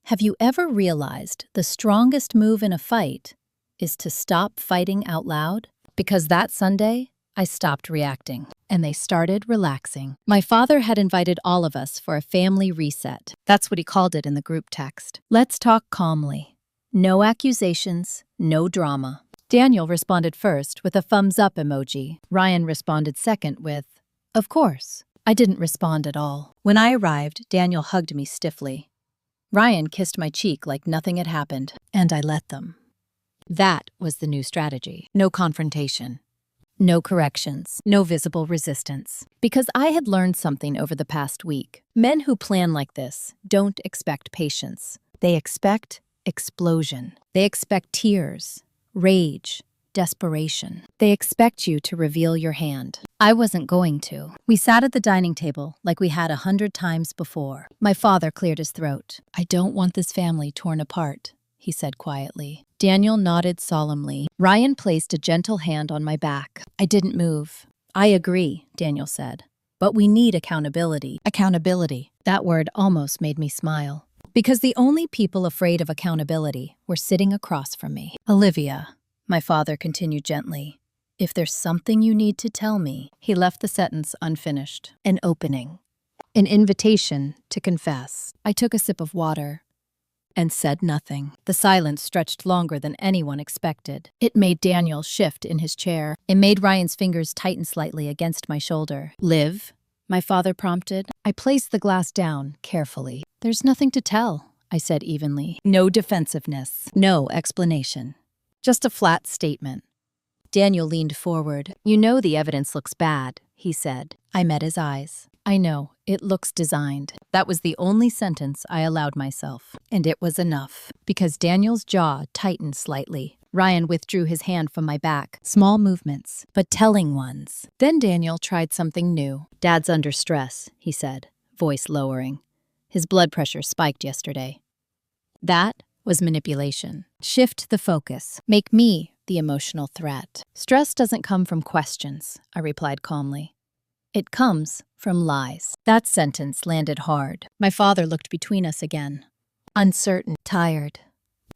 Have you ever realized the strongest move in a fight is to stop fighting out loud? Because that Sunday, I stopped reacting, and they started relaxing. My father had invited all of us for a family reset. That's what he called it in the group text. Let's talk calmly. No accusations, no drama. Daniel responded first with a thumbs up emoji. Ryan responded second with, of course. I didn't respond at all. When I arrived, Daniel hugged me stiffly. Ryan kissed my cheek like nothing had happened, and I let them. That was the new strategy. No confrontation. No corrections. No visible resistance. Because I had learned something over the past week. Men who plan like this don't expect patience. They expect explosion. They expect tears, rage, desperation. They expect you to reveal your hand. I wasn't going to. We sat at the dining table like we had 100 times before. My father cleared his throat. I don't want this family torn apart, he said quietly. Daniel nodded solemnly. Ryan placed a gentle hand on my back. I didn't move. I agree, Daniel said. But we need accountability. Accountability. That word almost made me smile. Because the only people afraid of accountability were sitting across from me. Olivia, my father continued gently, if there's something you need to tell me. He left the sentence unfinished. An opening. An invitation to confess. I took a sip of water and said nothing. The silence stretched longer than anyone expected. It made Daniel shift in his chair. It made Ryan's fingers tighten slightly against my shoulder. Liv, my father prompted. I placed the glass down carefully. There's nothing to tell, I said evenly. No defensiveness. No explanation. Just a flat statement. Daniel leaned forward. You know the evidence looks bad, he said. I met his eyes. I know, it looks designed. That was the only sentence I allowed myself. And it was enough. Because Daniel's jaw tightened slightly. Ryan withdrew his hand from my back. Small movements, but telling ones. Then Daniel tried something new. Dad's under stress, he said, voice lowering. His blood pressure spiked yesterday. That was manipulation. Shift the focus. Make me the emotional threat. Stress doesn't come from questions, I replied calmly. It comes from lies. That sentence landed hard. My father looked between us again. Uncertain, tired.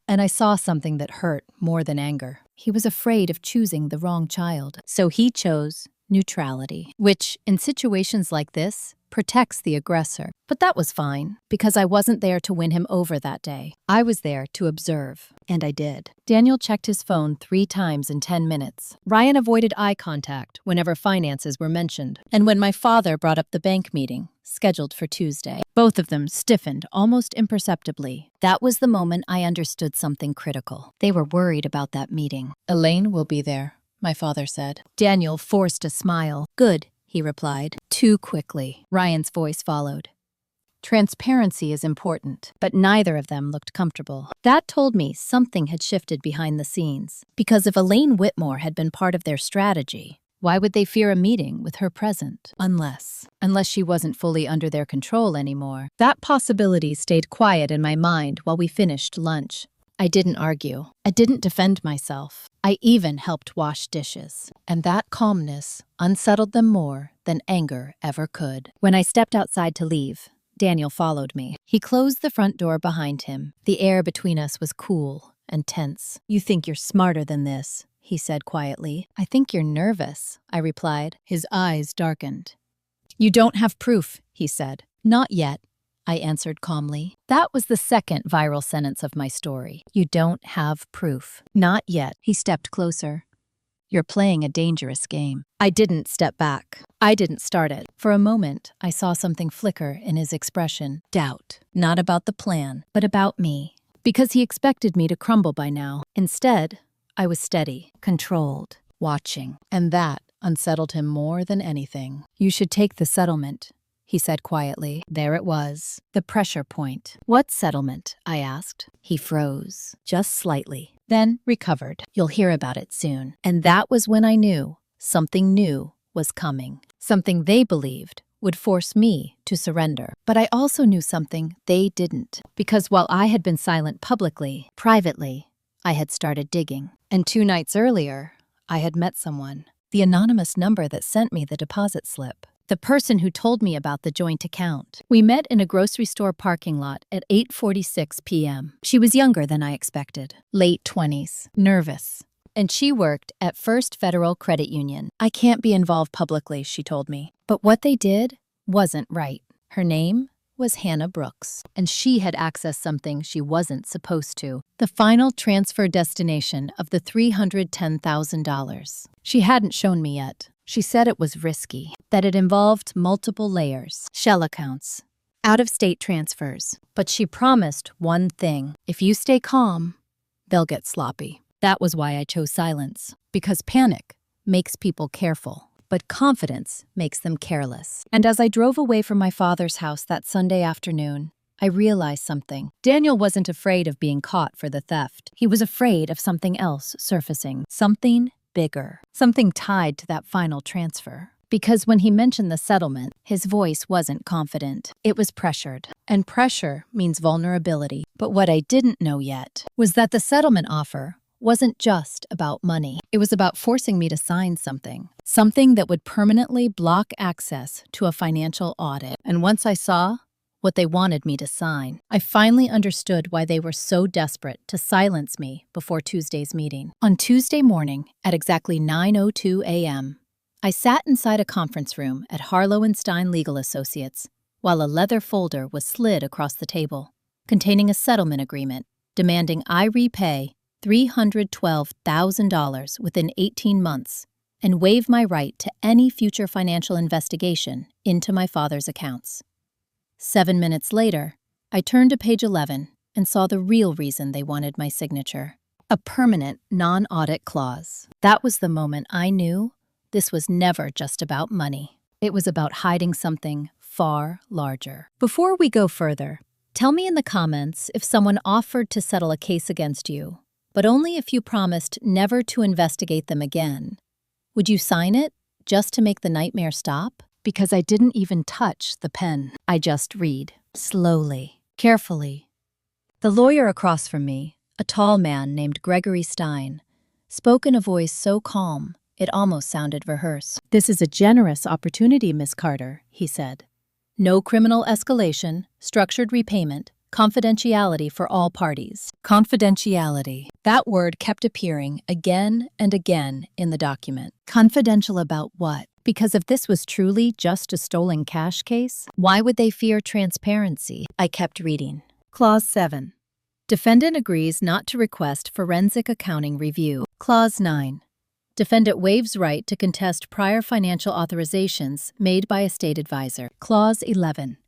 And I saw something that hurt more than anger. He was afraid of choosing the wrong child. So he chose neutrality, which, in situations like this, protects the aggressor. But that was fine, because I wasn't there to win him over that day. I was there to observe, and I did. Daniel checked his phone 3 times in 10 minutes. Ryan avoided eye contact whenever finances were mentioned. And when my father brought up the bank meeting, scheduled for Tuesday, both of them stiffened almost imperceptibly. That was the moment I understood something critical. They were worried about that meeting. Elaine will be there, my father said. Daniel forced a smile. Good, he replied. Too quickly. Ryan's voice followed. Transparency is important, but neither of them looked comfortable. That told me something had shifted behind the scenes. Because if Elaine Whitmore had been part of their strategy, why would they fear a meeting with her present? Unless she wasn't fully under their control anymore. That possibility stayed quiet in my mind while we finished lunch. I didn't argue. I didn't defend myself. I even helped wash dishes. And that calmness unsettled them more than anger ever could. When I stepped outside to leave, Daniel followed me. He closed the front door behind him. The air between us was cool and tense. You think you're smarter than this, he said quietly. I think you're nervous, I replied. His eyes darkened. You don't have proof, he said. Not yet, I answered calmly. That was the second viral sentence of my story. You don't have proof. Not yet. He stepped closer. You're playing a dangerous game. I didn't step back. I didn't start it. For a moment, I saw something flicker in his expression. Doubt. Not about the plan, but about me. Because he expected me to crumble by now. Instead, I was steady, controlled, watching. And that unsettled him more than anything. You should take the settlement, he said quietly. There it was, the pressure point. What settlement? I asked. He froze, just slightly, then recovered. You'll hear about it soon. And that was when I knew something new was coming. Something they believed would force me to surrender. But I also knew something they didn't. Because while I had been silent publicly, privately, I had started digging. And 2 nights earlier, I had met someone. The anonymous number that sent me the deposit slip. The person who told me about the joint account. We met in a grocery store parking lot at 8:46 p.m. She was younger than I expected. Late 20s. Nervous. And she worked at First Federal Credit Union. I can't be involved publicly, she told me. But what they did wasn't right. Her name was Hannah Brooks, and she had accessed something she wasn't supposed to. The final transfer destination of the $310,000. She hadn't shown me yet. She said it was risky, that it involved multiple layers, shell accounts, out-of-state transfers. But she promised one thing. If you stay calm, they'll get sloppy. That was why I chose silence, because panic makes people careful. But confidence makes them careless. And as I drove away from my father's house that Sunday afternoon, I realized something. Daniel wasn't afraid of being caught for the theft. He was afraid of something else surfacing, something bigger, something tied to that final transfer. Because when he mentioned the settlement, his voice wasn't confident. It was pressured. And pressure means vulnerability. But what I didn't know yet was that the settlement offer wasn't just about money. It was about forcing me to sign something that would permanently block access to a financial audit. And once I saw what they wanted me to sign, I finally understood why they were so desperate to silence me before Tuesday's meeting. On Tuesday morning, at exactly 9:02 a.m., I sat inside a conference room at Harlow & Stein Legal Associates while a leather folder was slid across the table, containing a settlement agreement demanding I repay $312,000 within 18 months and waive my right to any future financial investigation into my father's accounts. 7 minutes later, I turned to page 11 and saw the real reason they wanted my signature: a permanent non-audit clause. That was the moment I knew this was never just about money. It was about hiding something far larger. Before we go further, tell me in the comments if someone offered to settle a case against you, but only if you promised never to investigate them again. Would you sign it just to make the nightmare stop? Because I didn't even touch the pen. I just read, slowly, carefully. The lawyer across from me, a tall man named Gregory Stein, spoke in a voice so calm it almost sounded rehearsed. "This is a generous opportunity, Miss Carter," he said. "No criminal escalation, structured repayment, confidentiality for all parties." Confidentiality. That word kept appearing again and again in the document. Confidential about what? Because if this was truly just a stolen cash case, why would they fear transparency? I kept reading. Clause 7. Defendant agrees not to request forensic accounting review. Clause 9. Defendant waives right to contest prior financial authorizations made by a state advisor. Clause 11.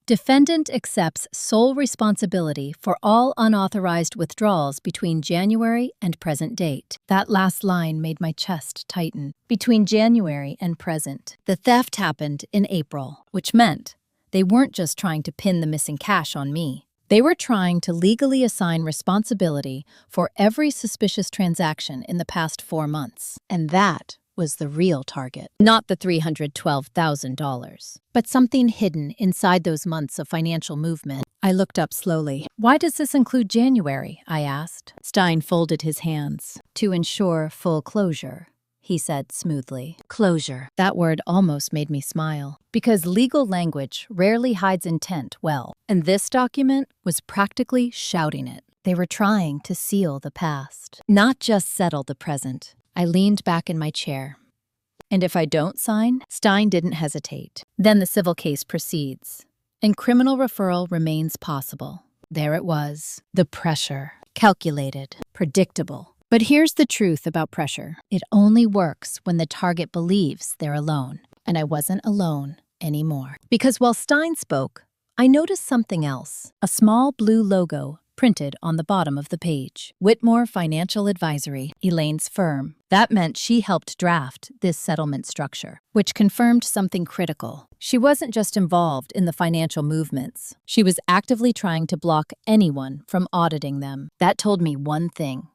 Defendant accepts sole responsibility for all unauthorized withdrawals between January and present date. That last line made my chest tighten. Between January and present. The theft happened in April, which meant they weren't just trying to pin the missing cash on me. They were trying to legally assign responsibility for every suspicious transaction in the past 4 months. And that was the real target. Not the $312,000, but something hidden inside those months of financial movement. I looked up slowly. "Why does this include January?" I asked. Stein folded his hands. "To ensure full closure," he said smoothly. Closure. That word almost made me smile, because legal language rarely hides intent well, and this document was practically shouting it. They were trying to seal the past, not just settle the present. I leaned back in my chair. "And if I don't sign?" Stein didn't hesitate. "Then the civil case proceeds, and criminal referral remains possible." There it was. The pressure. Calculated. Predictable. But here's the truth about pressure. It only works when the target believes they're alone. And I wasn't alone anymore. Because while Stein spoke, I noticed something else. A small blue logo printed on the bottom of the page. Whitmore Financial Advisory, Elaine's firm. That meant she helped draft this settlement structure, which confirmed something critical. She wasn't just involved in the financial movements. She was actively trying to block anyone from auditing them. That told me one thing.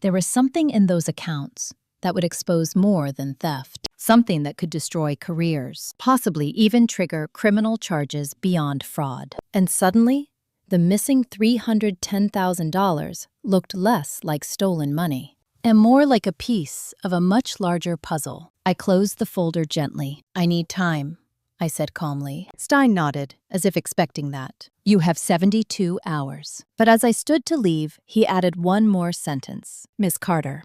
There was something in those accounts that would expose more than theft. Something that could destroy careers, possibly even trigger criminal charges beyond fraud. And suddenly, the missing $310,000 looked less like stolen money and more like a piece of a much larger puzzle. I closed the folder gently. "I need time," I said calmly. Stein nodded, as if expecting that. "You have 72 hours. But as I stood to leave, he added one more sentence. "Miss Carter,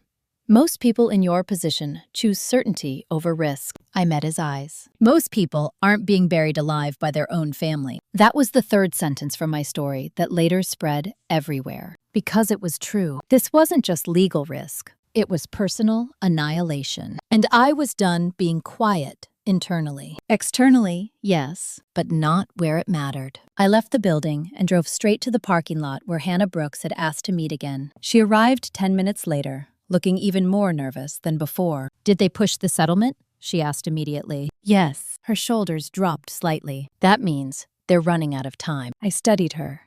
most people in your position choose certainty over risk." I met his eyes. "Most people aren't being buried alive by their own family." That was the third sentence from my story that later spread everywhere. Because it was true. This wasn't just legal risk. It was personal annihilation. And I was done being quiet internally. Externally, yes, but not where it mattered. I left the building and drove straight to the parking lot where Hannah Brooks had asked to meet again. She arrived 10 minutes later, looking even more nervous than before. "Did they push the settlement?" she asked immediately. "Yes." Her shoulders dropped slightly. "That means They're running out of time. I studied her.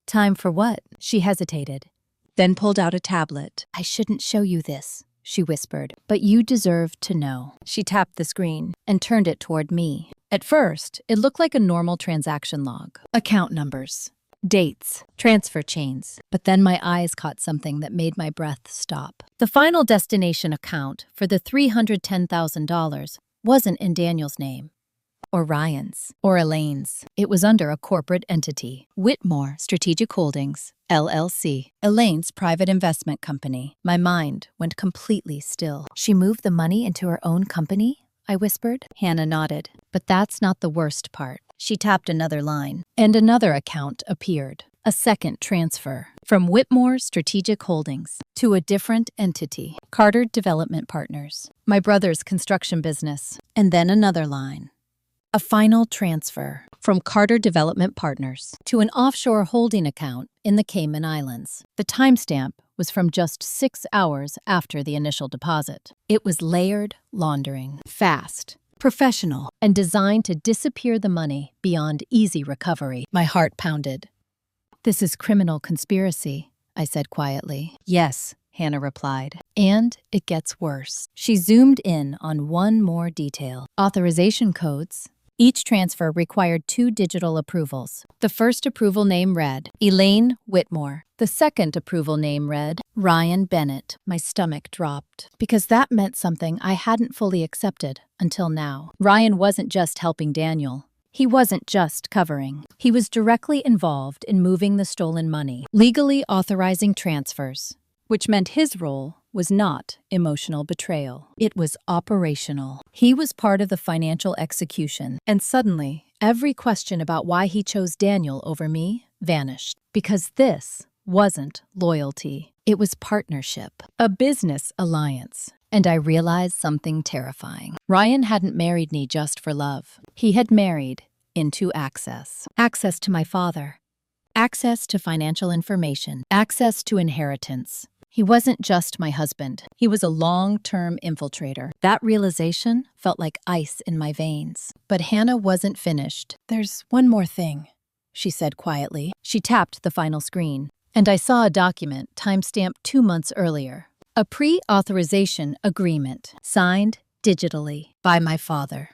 Time for what? She hesitated, then pulled out a tablet. I shouldn't show you this, she whispered, but you deserve to know. She tapped the screen and turned it toward me. At first, it looked like a normal transaction log. Account numbers, dates, transfer chains. But then my eyes caught something that made my breath stop. The final destination account for the $310,000 wasn't in Daniel's name, or Ryan's, or Elaine's. It was under a corporate entity, Whitmore Strategic Holdings, LLC, Elaine's private investment company. My mind went completely still. She moved the money into her own company? I whispered. Hannah nodded. But that's not the worst part. She tapped another line, and another account appeared. A second transfer from Whitmore Strategic Holdings to a different entity, Carter Development Partners, my brother's construction business, and then another line. A final transfer from Carter Development Partners to an offshore holding account in the Cayman Islands. The timestamp was from just 6 hours after the initial deposit. It was layered laundering, fast, professional, and designed to disappear the money beyond easy recovery. My heart pounded. This is criminal conspiracy, I said quietly. Yes, Hannah replied. And it gets worse. She zoomed in on one more detail. Authorization codes. Each transfer required 2 digital approvals. The first approval name read, Elaine Whitmore. The second approval name read, Ryan Bennett. My stomach dropped, because that meant something I hadn't fully accepted until now. Ryan wasn't just helping Daniel. He wasn't just covering. He was directly involved in moving the stolen money, legally authorizing transfers, which meant his role was not emotional betrayal. It was operational. He was part of the financial execution, and suddenly, every question about why he chose Daniel over me vanished. Because this wasn't loyalty. It was partnership, a business alliance. And I realized something terrifying. Ryan hadn't married me just for love. He had married into access. Access to my father. Access to financial information. Access to inheritance. He wasn't just my husband. He was a long-term infiltrator. That realization felt like ice in my veins. But Hannah wasn't finished. There's one more thing, she said quietly. She tapped the final screen, and I saw a document timestamped 2 months earlier. A pre-authorization agreement, signed digitally by my father,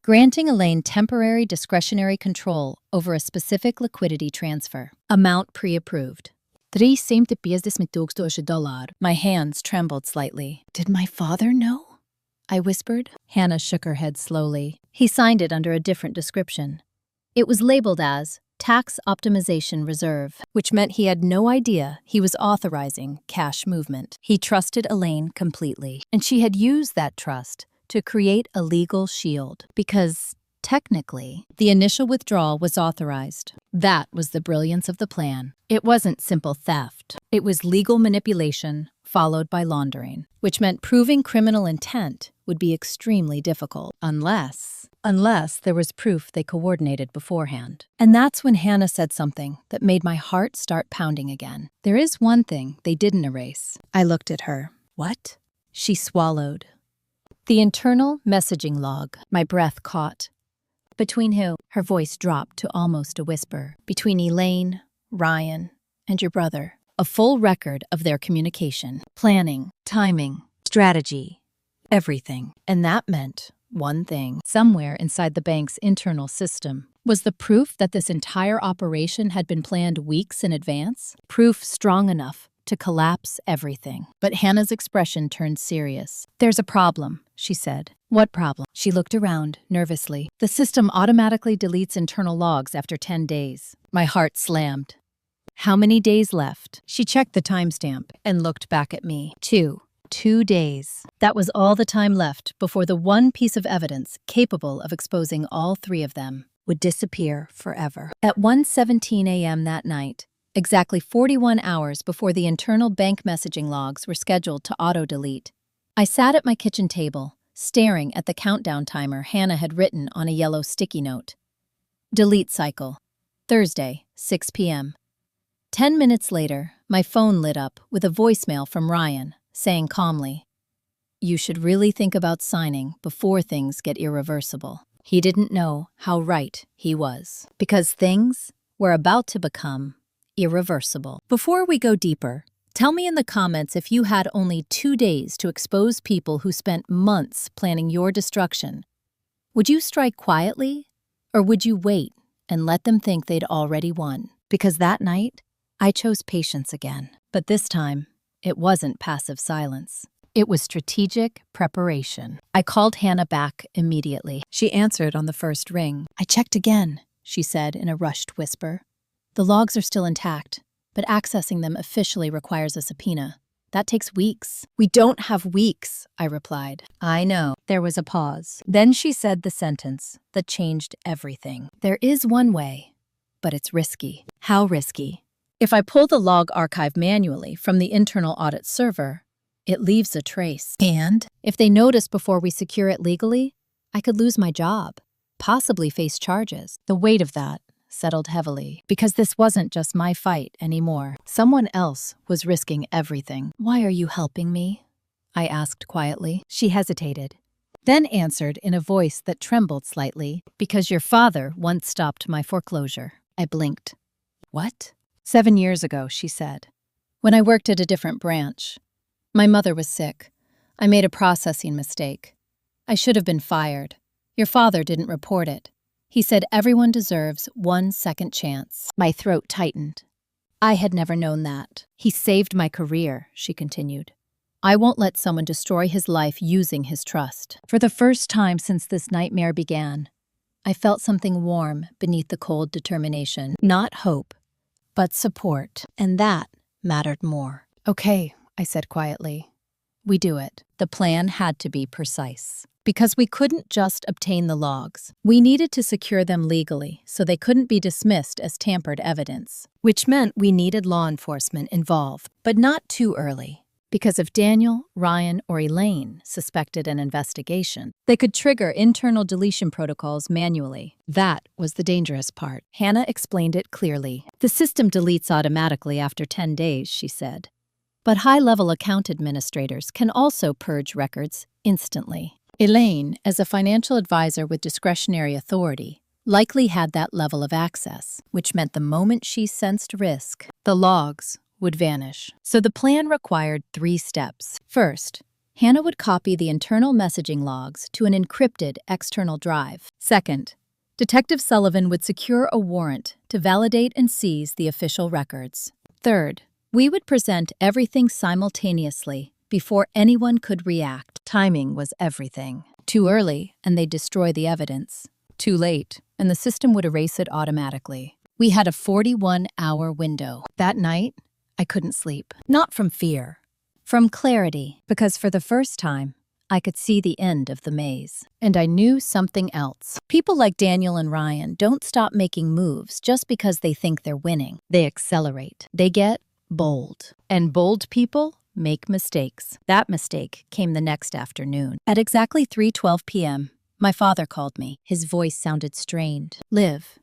granting Elaine temporary discretionary control over a specific liquidity transfer. Amount pre-approved. $350,000. My hands trembled slightly. Did my father know? I whispered. Hannah shook her head slowly. He signed it under a different description. It was labeled as Tax Optimization Reserve, which meant he had no idea he was authorizing cash movement. He trusted Elaine completely, and she had used that trust to create a legal shield because, technically, the initial withdrawal was authorized. That was the brilliance of the plan. It wasn't simple theft. It was legal manipulation followed by laundering, which meant proving criminal intent would be extremely difficult unless there was proof they coordinated beforehand. And that's when Hannah said something that made my heart start pounding again. There is one thing they didn't erase. I looked at her. What? She swallowed. The internal messaging log. My breath caught. Between who? Her voice dropped to almost a whisper. Between Elaine, Ryan, and your brother. A full record of their communication, planning, timing, strategy, everything. And that meant one thing. Somewhere inside the bank's internal system was the proof that this entire operation had been planned weeks in advance. Proof strong enough to collapse everything. But Hannah's expression turned serious. There's a problem, she said. What problem? She looked around nervously. The system automatically deletes internal logs after 10 days. My heart slammed. How many days left? She checked the timestamp and looked back at me. 2 days. That was all the time left before the one piece of evidence capable of exposing all 3 of them would disappear forever. At 1:17 a.m. that night, exactly 41 hours before the internal bank messaging logs were scheduled to auto-delete, I sat at my kitchen table, staring at the countdown timer Hannah had written on a yellow sticky note. Delete cycle. Thursday, 6 p.m. 10 minutes later, my phone lit up with a voicemail from Ryan, saying calmly, "You should really think about signing before things get irreversible." He didn't know how right he was, because things were about to become irreversible. Before we go deeper, tell me in the comments if you had only 2 days to expose people who spent months planning your destruction. Would you strike quietly, or would you wait and let them think they'd already won? Because that night, I chose patience again. But this time, it wasn't passive silence. It was strategic preparation. I called Hannah back immediately. She answered on the first ring. "I checked again," she said in a rushed whisper. "The logs are still intact, but accessing them officially requires a subpoena. That takes weeks." "We don't have weeks," I replied. "I know." There was a pause. Then she said the sentence that changed everything. "There is one way, but it's risky." "How risky?" "If I pull the log archive manually from the internal audit server, it leaves a trace. And if they notice before we secure it legally, I could lose my job, possibly face charges." The weight of that settled heavily, because this wasn't just my fight anymore. Someone else was risking everything. "Why are you helping me?" I asked quietly. She hesitated, then answered in a voice that trembled slightly. "Because your father once stopped my foreclosure." I blinked. "What?" "7 years ago," she said, "when I worked at a different branch. My mother was sick. I made a processing mistake. I should have been fired. Your father didn't report it. He said everyone deserves one second chance." My throat tightened. I had never known that. "He saved my career," she continued. "I won't let someone destroy his life using his trust." For the first time since this nightmare began, I felt something warm beneath the cold determination. Not hope, but support. And that mattered more. "Okay," I said quietly. "We do it." The plan had to be precise. Because we couldn't just obtain the logs. We needed to secure them legally so they couldn't be dismissed as tampered evidence, which meant we needed law enforcement involved, but not too early. Because if Daniel, Ryan, or Elaine suspected an investigation, they could trigger internal deletion protocols manually. That was the dangerous part. Hannah explained it clearly. "The system deletes automatically after 10 days, she said. But high-level account administrators can also purge records instantly. Elaine, as a financial advisor with discretionary authority, likely had that level of access, which meant the moment she sensed risk, the logs would vanish. So the plan required 3 steps. First, Hannah would copy the internal messaging logs to an encrypted external drive. Second, Detective Sullivan would secure a warrant to validate and seize the official records. Third, we would present everything simultaneously before anyone could react. Timing was everything. Too early, and they'd destroy the evidence. Too late, and the system would erase it automatically. We had a 41-hour window. That night, I couldn't sleep. Not from fear, from clarity, because for the first time, I could see the end of the maze. And I knew something else. People like Daniel and Ryan don't stop making moves just because they think they're winning. They accelerate. They get bold. And bold people make mistakes. That mistake came the next afternoon. At exactly 3:12 p.m., my father called me. His voice sounded strained. "Liv,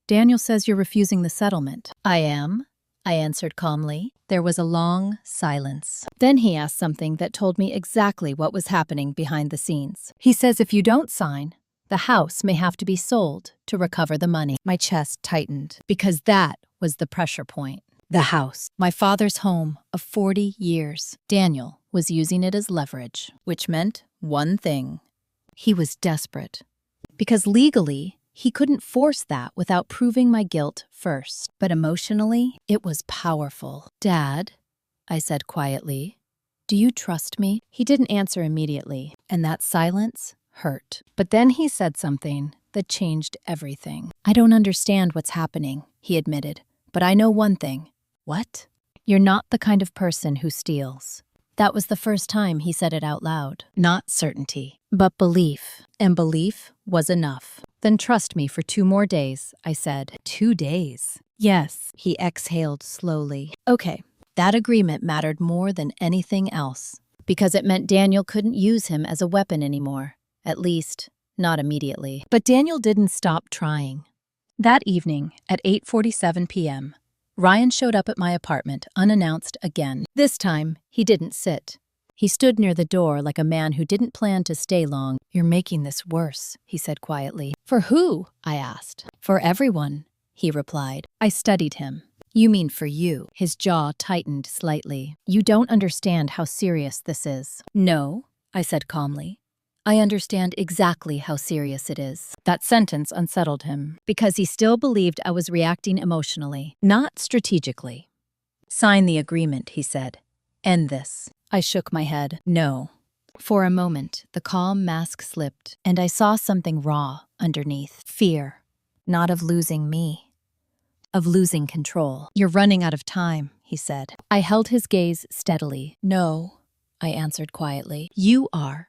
Daniel says you're refusing the settlement." "I am," I answered calmly. There was a long silence. Then he asked something that told me exactly what was happening behind the scenes. He says if you don't sign, the house may have to be sold to recover the money. My chest tightened, because that was the pressure point. The house, my father's home of 40 years. Daniel was using it as leverage, which meant one thing. He was desperate. Because legally, he couldn't force that without proving my guilt first. But emotionally, it was powerful. "Dad," I said quietly, "do you trust me?" He didn't answer immediately, and that silence hurt. But then he said something that changed everything. "I don't understand what's happening," he admitted, "but I know one thing." "What?" "You're not the kind of person who steals." That was the first time he said it out loud. Not certainty, but belief. And belief was enough. "Then trust me for 2 more days," I said. 2 days? "Yes," he exhaled slowly. Okay, that agreement mattered more than anything else, because it meant Daniel couldn't use him as a weapon anymore. At least, not immediately. But Daniel didn't stop trying. That evening, at 8:47 p.m., Ryan showed up at my apartment unannounced again. This time, he didn't sit. He stood near the door like a man who didn't plan to stay long. "You're making this worse," he said quietly. "For who?" I asked. "For everyone," he replied. I studied him. "You mean for you?" His jaw tightened slightly. "You don't understand how serious this is." "No," I said calmly. "I understand exactly how serious it is." That sentence unsettled him, because he still believed I was reacting emotionally, not strategically. "Sign the agreement," he said. "End this." I shook my head. "No." For a moment, the calm mask slipped, and I saw something raw underneath. Fear. Not of losing me. Of losing control. "You're running out of time," he said. I held his gaze steadily. "No," I answered quietly. "You are."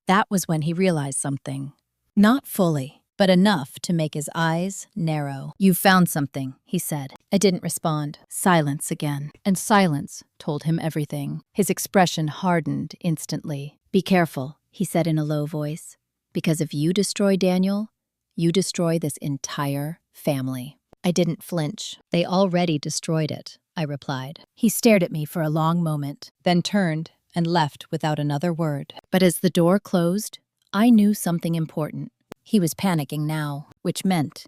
That was when he realized something. Not fully, but enough to make his eyes narrow. "You've found something," he said. I didn't respond. Silence again. And silence told him everything. His expression hardened instantly. "Be careful," he said in a low voice. "Because if you destroy Daniel, you destroy this entire family." I didn't flinch. "They already destroyed it," I replied. He stared at me for a long moment, then turned and left without another word. But as the door closed, I knew something important. He was panicking now, which meant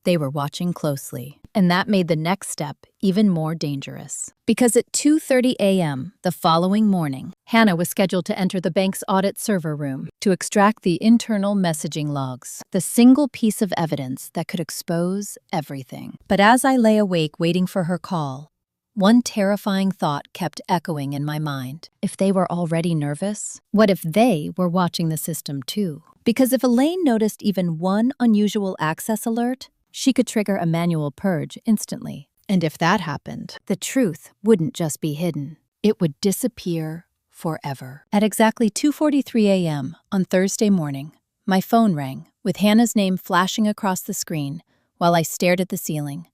they were watching closely. And that made the next step even more dangerous. Because at 2:30 a.m. the following morning, Hannah was scheduled to enter the bank's audit server room to extract the internal messaging logs, the single piece of evidence that could expose everything. But as I lay awake waiting for her call, one terrifying thought kept echoing in my mind. If they were already nervous, what if they were watching the system too? Because if Elaine noticed even one unusual access alert, she could trigger a manual purge instantly. And if that happened, the truth wouldn't just be hidden. It would disappear forever. At exactly 2:43 a.m. on Thursday morning, my phone rang, with Hannah's name flashing across the screen while I stared at the ceiling,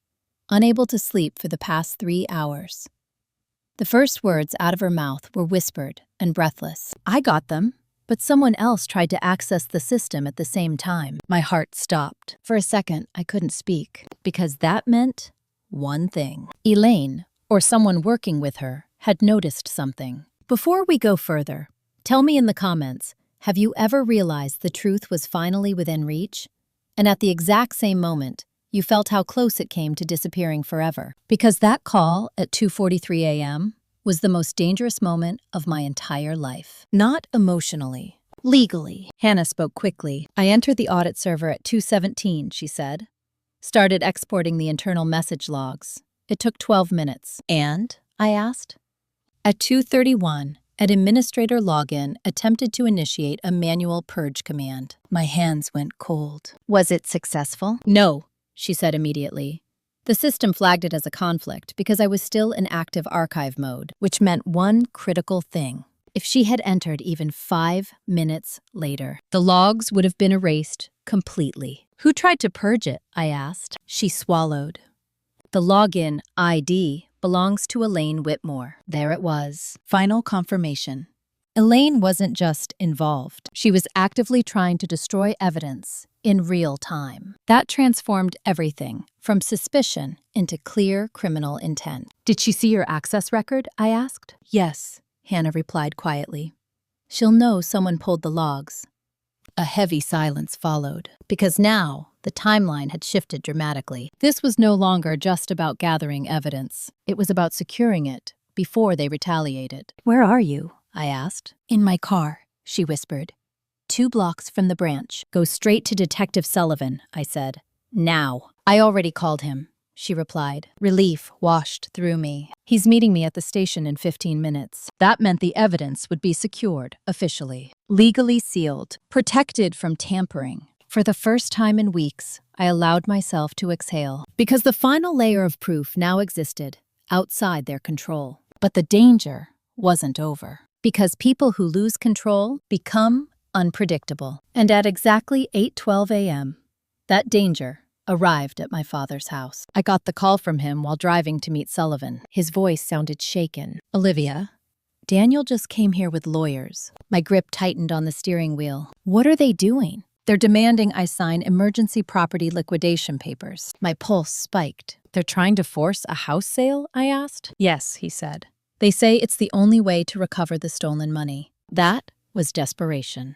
unable to sleep for the past 3 hours. The first words out of her mouth were whispered and breathless. "I got them, but someone else tried to access the system at the same time." My heart stopped. For a second, I couldn't speak, because that meant one thing. Elaine, or someone working with her, had noticed something. Before we go further, tell me in the comments, have you ever realized the truth was finally within reach? And at the exact same moment, you felt how close it came to disappearing forever? Because that call at 2:43 a.m. was the most dangerous moment of my entire life. Not emotionally, legally. Hannah spoke quickly. "I entered the audit server at 2:17, she said. "Started exporting the internal message logs. It took 12 minutes. "And?" I asked. "At 2:31, an administrator login attempted to initiate a manual purge command." My hands went cold. "Was it successful?" "No," she said immediately. "The system flagged it as a conflict because I was still in active archive mode, which meant one critical thing. If she had entered even 5 minutes later, the logs would have been erased completely." "Who tried to purge it?" I asked. She swallowed. "The login ID belongs to Elaine Whitmore." There it was. Final confirmation. Elaine wasn't just involved. She was actively trying to destroy evidence in real time. That transformed everything from suspicion into clear criminal intent. "Did she see your access record?" I asked. "Yes," Hannah replied quietly. "She'll know someone pulled the logs." A heavy silence followed, because now the timeline had shifted dramatically. This was no longer just about gathering evidence. It was about securing it before they retaliated. "Where are you?" I asked. "In my car," she whispered. 2 blocks from the branch. "Go straight to Detective Sullivan," I said. "Now." "I already called him," she replied. Relief washed through me. "He's meeting me at the station in 15 minutes. That meant the evidence would be secured, officially. Legally sealed. Protected from tampering. For the first time in weeks, I allowed myself to exhale. Because the final layer of proof now existed, outside their control. But the danger wasn't over. Because people who lose control become unpredictable. And at exactly 8:12 a.m., that danger arrived at my father's house. I got the call from him while driving to meet Sullivan. His voice sounded shaken. "Olivia, Daniel just came here with lawyers." My grip tightened on the steering wheel. "What are they doing?" "They're demanding I sign emergency property liquidation papers." My pulse spiked. "They're trying to force a house sale?" I asked. "Yes," he said. "They say it's the only way to recover the stolen money." That was desperation.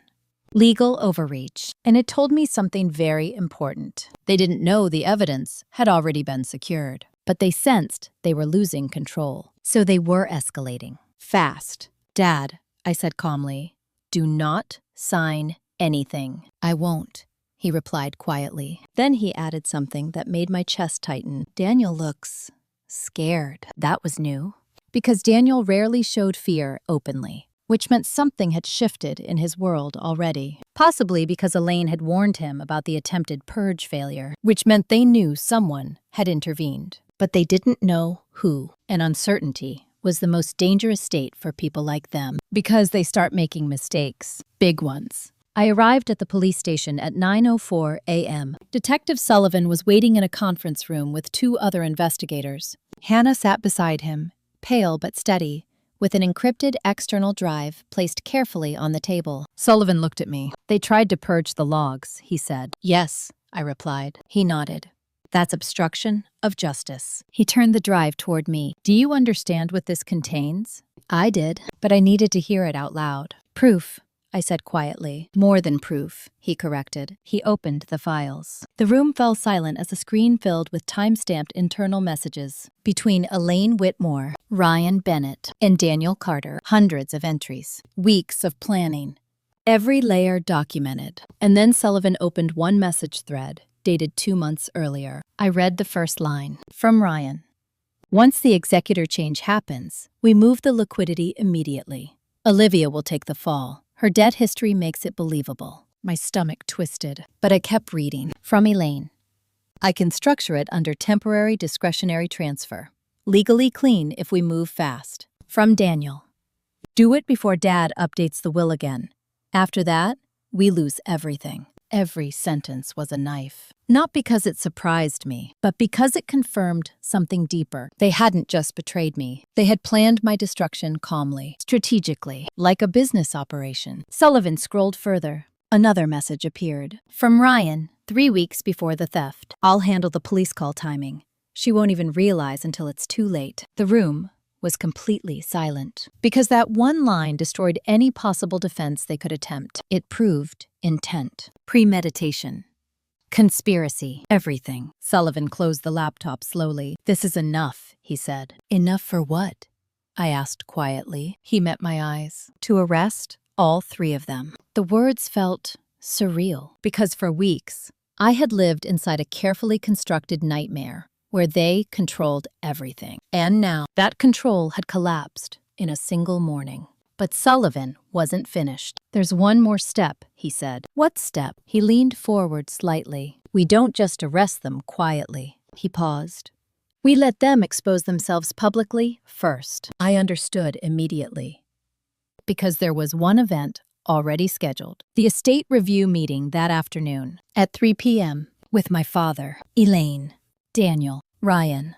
Legal overreach, and it told me something very important. They didn't know the evidence had already been secured, but they sensed they were losing control. So they were escalating. Fast. "Dad," I said calmly, "do not sign anything." "I won't," he replied quietly. Then he added something that made my chest tighten. "Daniel looks scared." That was new, because Daniel rarely showed fear openly, which meant something had shifted in his world already. Possibly because Elaine had warned him about the attempted purge failure, which meant they knew someone had intervened. But they didn't know who, and uncertainty was the most dangerous state for people like them, because they start making mistakes, big ones. I arrived at the police station at 9:04 a.m. Detective Sullivan was waiting in a conference room with 2 other investigators. Hannah sat beside him, pale but steady, with an encrypted external drive placed carefully on the table. Sullivan looked at me. "They tried to purge the logs," he said. "Yes," I replied. He nodded. "That's obstruction of justice." He turned the drive toward me. "Do you understand what this contains?" I did, but I needed to hear it out loud. "Proof," I said quietly. "More than proof," he corrected. He opened the files. The room fell silent as the screen filled with time-stamped internal messages. Between Elaine Whitmore, Ryan Bennett, and Daniel Carter, hundreds of entries. Weeks of planning. Every layer documented. And then Sullivan opened one message thread, dated 2 months earlier. I read the first line. From Ryan. "Once the executor change happens, we move the liquidity immediately. Olivia will take the fall. Her debt history makes it believable." My stomach twisted, but I kept reading. From Elaine. "I can structure it under temporary discretionary transfer. Legally clean if we move fast." From Daniel. "Do it before Dad updates the will again. After that, we lose everything." Every sentence was a knife. Not because it surprised me, but because it confirmed something deeper. They hadn't just betrayed me. They had planned my destruction calmly, strategically, like a business operation. Sullivan scrolled further. Another message appeared. From Ryan, 3 weeks before the theft. "I'll handle the police call timing. She won't even realize until it's too late." The room was completely silent, because that one line destroyed any possible defense they could attempt. It proved intent, premeditation, conspiracy, everything. Sullivan closed the laptop slowly. "This is enough," he said. "Enough for what?" I asked quietly. He met my eyes. "To arrest all 3 of them." The words felt surreal, because for weeks, I had lived inside a carefully constructed nightmare where they controlled everything. And now, that control had collapsed in a single morning. But Sullivan wasn't finished. "There's one more step," he said. "What step?" He leaned forward slightly. "We don't just arrest them quietly." He paused. "We let them expose themselves publicly first." I understood immediately, because there was one event already scheduled. The estate review meeting that afternoon at 3 p.m. with my father, Elaine, Daniel, Ryan,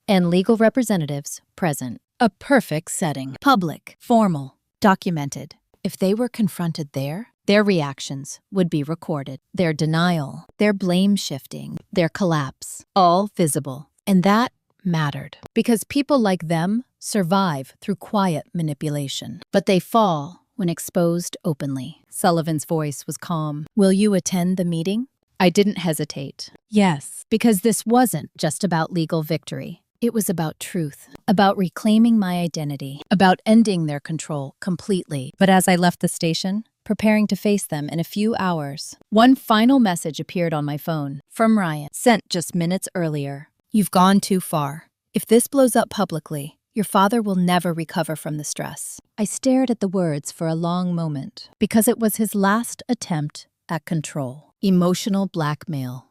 and legal representatives present. A perfect setting. Public, formal, documented. If they were confronted there, their reactions would be recorded. Their denial, their blame shifting, their collapse, all visible. And that mattered, because people like them survive through quiet manipulation. But they fall when exposed openly. Sullivan's voice was calm. "Will you attend the meeting?" I didn't hesitate. Yes, because this wasn't just about legal victory. It was about truth, about reclaiming my identity, about ending their control completely. But as I left the station, preparing to face them in a few hours, one final message appeared on my phone, from Ryan, sent just minutes earlier. "You've gone too far. If this blows up publicly, your father will never recover from the stress." I stared at the words for a long moment, because it was his last attempt at control. Emotional blackmail,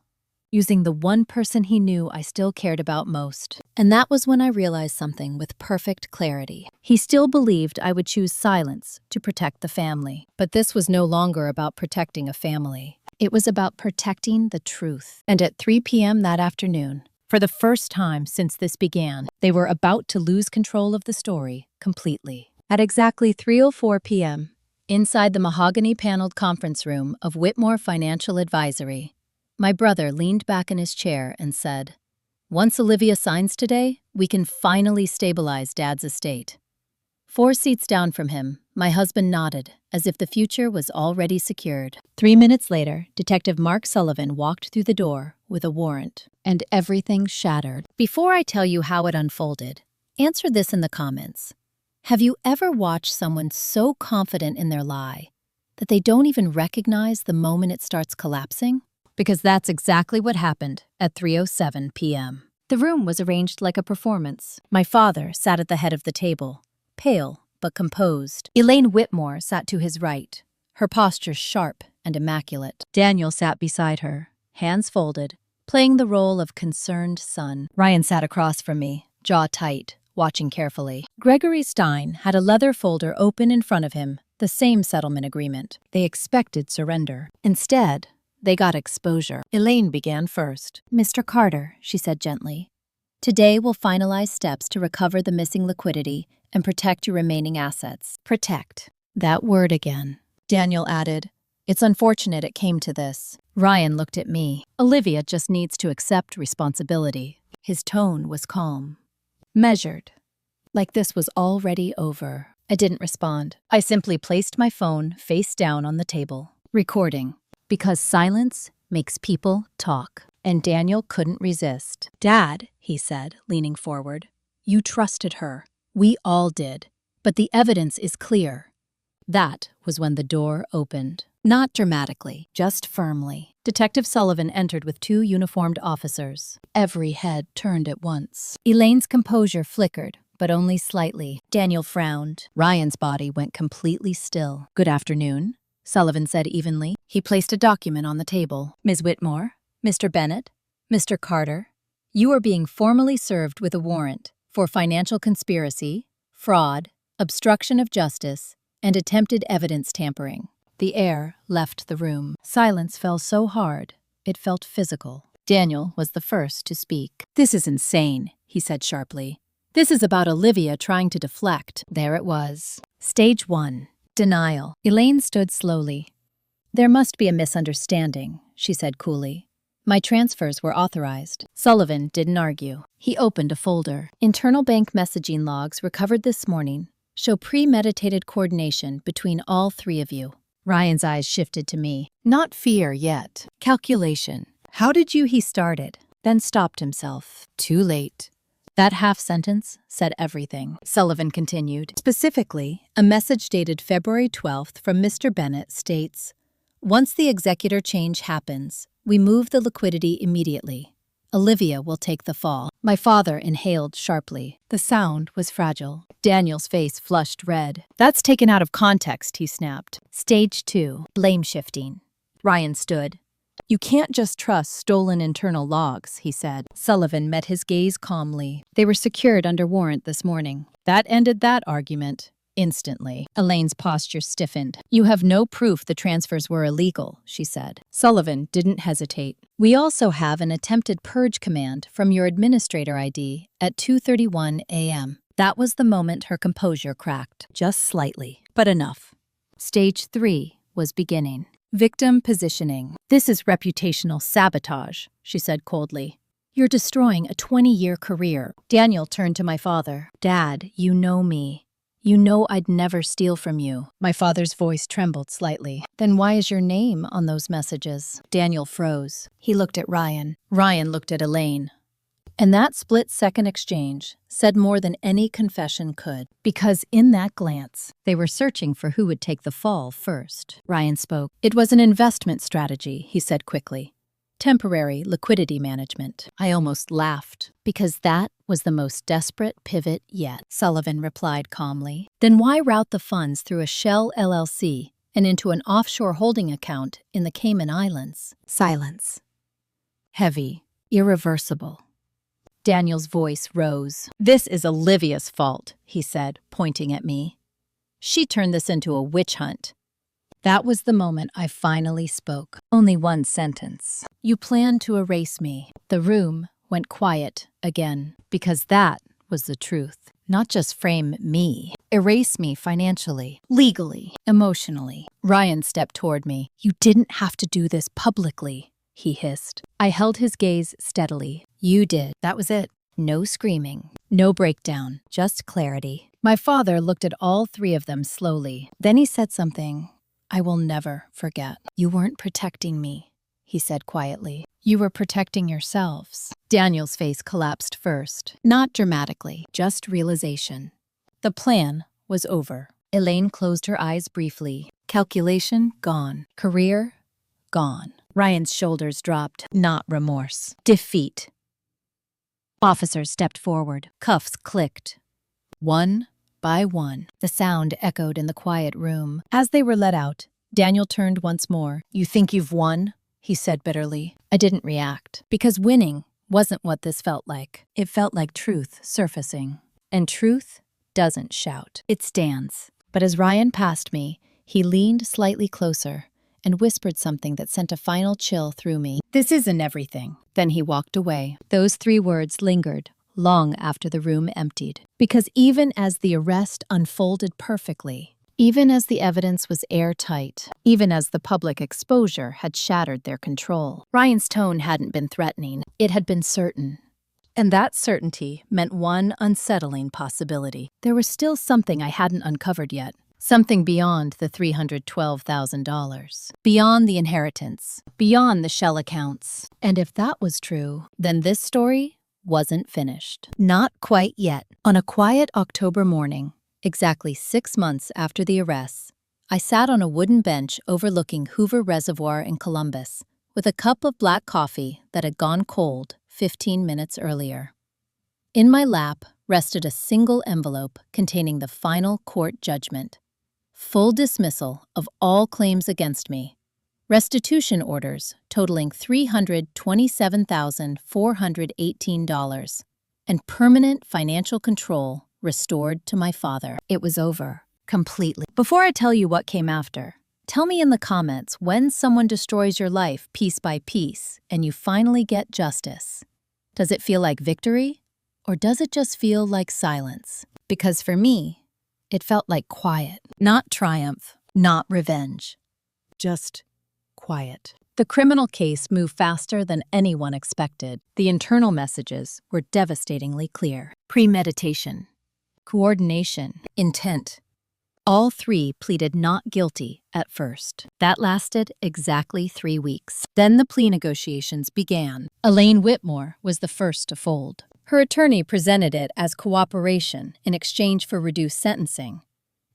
using the one person he knew I still cared about most. And that was when I realized something with perfect clarity. He still believed I would choose silence to protect the family. But this was no longer about protecting a family. It was about protecting the truth. And at 3 p.m. that afternoon, for the first time since this began, they were about to lose control of the story completely. At exactly 3:04 p.m., inside the mahogany-paneled conference room of Whitmore Financial Advisory, my brother leaned back in his chair and said, "Once Olivia signs today, we can finally stabilize Dad's estate. 4 seats down from him, my husband nodded, as if the future was already secured. 3 minutes later, Detective Mark Sullivan walked through the door with a warrant, and everything shattered. Before I tell you how it unfolded, answer this in the comments. Have you ever watched someone so confident in their lie that they don't even recognize the moment it starts collapsing? Because that's exactly what happened at 3:07 p.m. The room was arranged like a performance. My father sat at the head of the table, pale but composed. Elaine Whitmore sat to his right, her posture sharp and immaculate. Daniel sat beside her, hands folded, playing the role of concerned son. Ryan sat across from me, jaw tight, watching carefully. Gregory Stein had a leather folder open in front of him, the same settlement agreement. They expected surrender. Instead, they got exposure. Elaine began first. "Mr. Carter," she said gently, "today we'll finalize steps to recover the missing liquidity and protect your remaining assets." Protect. That word again. Daniel added, "It's unfortunate it came to this." Ryan looked at me. "Olivia just needs to accept responsibility." His tone was calm, measured, like this was already over. I didn't respond. I simply placed my phone face down on the table, recording. Because silence makes people talk. And Daniel couldn't resist. "Dad," he said, leaning forward, "you trusted her. We all did. But the evidence is clear." That was when the door opened. Not dramatically, just firmly. Detective Sullivan entered with 2 uniformed officers. Every head turned at once. Elaine's composure flickered, but only slightly. Daniel frowned. Ryan's body went completely still. "Good afternoon," Sullivan said evenly. He placed a document on the table. "Ms. Whitmore, Mr. Bennett, Mr. Carter, you are being formally served with a warrant for financial conspiracy, fraud, obstruction of justice, and attempted evidence tampering." The air left the room. Silence fell so hard, it felt physical. Daniel was the first to speak. "This is insane," he said sharply. "This is about Olivia trying to deflect." There it was. Stage 1. Denial. Elaine stood slowly. "There must be a misunderstanding," she said coolly. "My transfers were authorized." Sullivan didn't argue. He opened a folder. "Internal bank messaging logs recovered this morning show premeditated coordination between all 3 of you." Ryan's eyes shifted to me. Not fear yet. Calculation. "How did you?" he started, then stopped himself. Too late. That half sentence said everything. Sullivan continued. "Specifically, a message dated February 12th from Mr. Bennett states, 'Once the executor change happens, we move the liquidity immediately. Olivia will take the fall.'" My father inhaled sharply. The sound was fragile. Daniel's face flushed red. "That's taken out of context," he snapped. Stage 2. Blame shifting. Ryan stood. "You can't just trust stolen internal logs," he said. Sullivan met his gaze calmly. "They were secured under warrant this morning." That ended that argument. Instantly. Elaine's posture stiffened. "You have no proof the transfers were illegal," she said. Sullivan didn't hesitate. "We also have an attempted purge command from your administrator ID at 2:31 a.m. That was the moment her composure cracked. Just slightly, but enough. Stage 3 was beginning. Victim positioning. "This is reputational sabotage," she said coldly. "You're destroying a 20-year career." Daniel turned to my father. "Dad, you know me. You know I'd never steal from you." My father's voice trembled slightly. "Then why is your name on those messages?" Daniel froze. He looked at Ryan. Ryan looked at Elaine. And that split-second exchange said more than any confession could. Because in that glance, they were searching for who would take the fall first. Ryan spoke. "It was an investment strategy," he said quickly. "Temporary liquidity management." I almost laughed. "Because that was the most desperate pivot yet," Sullivan replied calmly. "Then why route the funds through a shell LLC and into an offshore holding account in the Cayman Islands?" Silence. Heavy, irreversible. Daniel's voice rose. "This is Olivia's fault," he said, pointing at me. "She turned this into a witch hunt." That was the moment I finally spoke. Only one sentence. "You plan to erase me." The room went quiet again, because that was the truth. Not just frame me. Erase me financially, legally, emotionally. Ryan stepped toward me. "You didn't have to do this publicly," he hissed. I held his gaze steadily. "You did." That was it. No screaming, no breakdown, just clarity. My father looked at all three of them slowly. Then he said something I will never forget. "You weren't protecting me," he said quietly. "You were protecting yourselves." Daniel's face collapsed first. Not dramatically, just realization. The plan was over. Elaine closed her eyes briefly. Calculation gone. Career gone. Ryan's shoulders dropped. Not remorse. Defeat. Officers stepped forward. Cuffs clicked. One by one, the sound echoed in the quiet room. As they were let out, Daniel turned once more. "You think you've won?" he said bitterly. I didn't react, because winning wasn't what this felt like. It felt like truth surfacing. And truth doesn't shout. It stands. But as Ryan passed me, he leaned slightly closer and whispered something that sent a final chill through me. "This isn't everything." Then he walked away. Those three words lingered long after the room emptied. Because even as the arrest unfolded perfectly, even as the evidence was airtight, even as the public exposure had shattered their control, Ryan's tone hadn't been threatening. It had been certain. And that certainty meant one unsettling possibility. There was still something I hadn't uncovered yet. Something beyond the $312,000. Beyond the inheritance. Beyond the shell accounts. And if that was true, then this story wasn't finished. Not quite yet. On a quiet October morning, exactly 6 months after the arrests, I sat on a wooden bench overlooking Hoover Reservoir in Columbus with a cup of black coffee that had gone cold 15 minutes earlier. In my lap rested a single envelope containing the final court judgment. Full dismissal of all claims against me. Restitution orders totaling $327,418 and permanent financial control restored to my father. It was over. Completely. Before I tell you what came after, tell me in the comments when someone destroys your life piece by piece and you finally get justice. Does it feel like victory? Or does it just feel like silence? Because for me, it felt like quiet. Not triumph, not revenge. Just quiet. The criminal case moved faster than anyone expected. The internal messages were devastatingly clear. Premeditation, coordination, intent. All three pleaded not guilty at first. That lasted exactly 3 weeks. Then the plea negotiations began. Elaine Whitmore was the first to fold. Her attorney presented it as cooperation in exchange for reduced sentencing.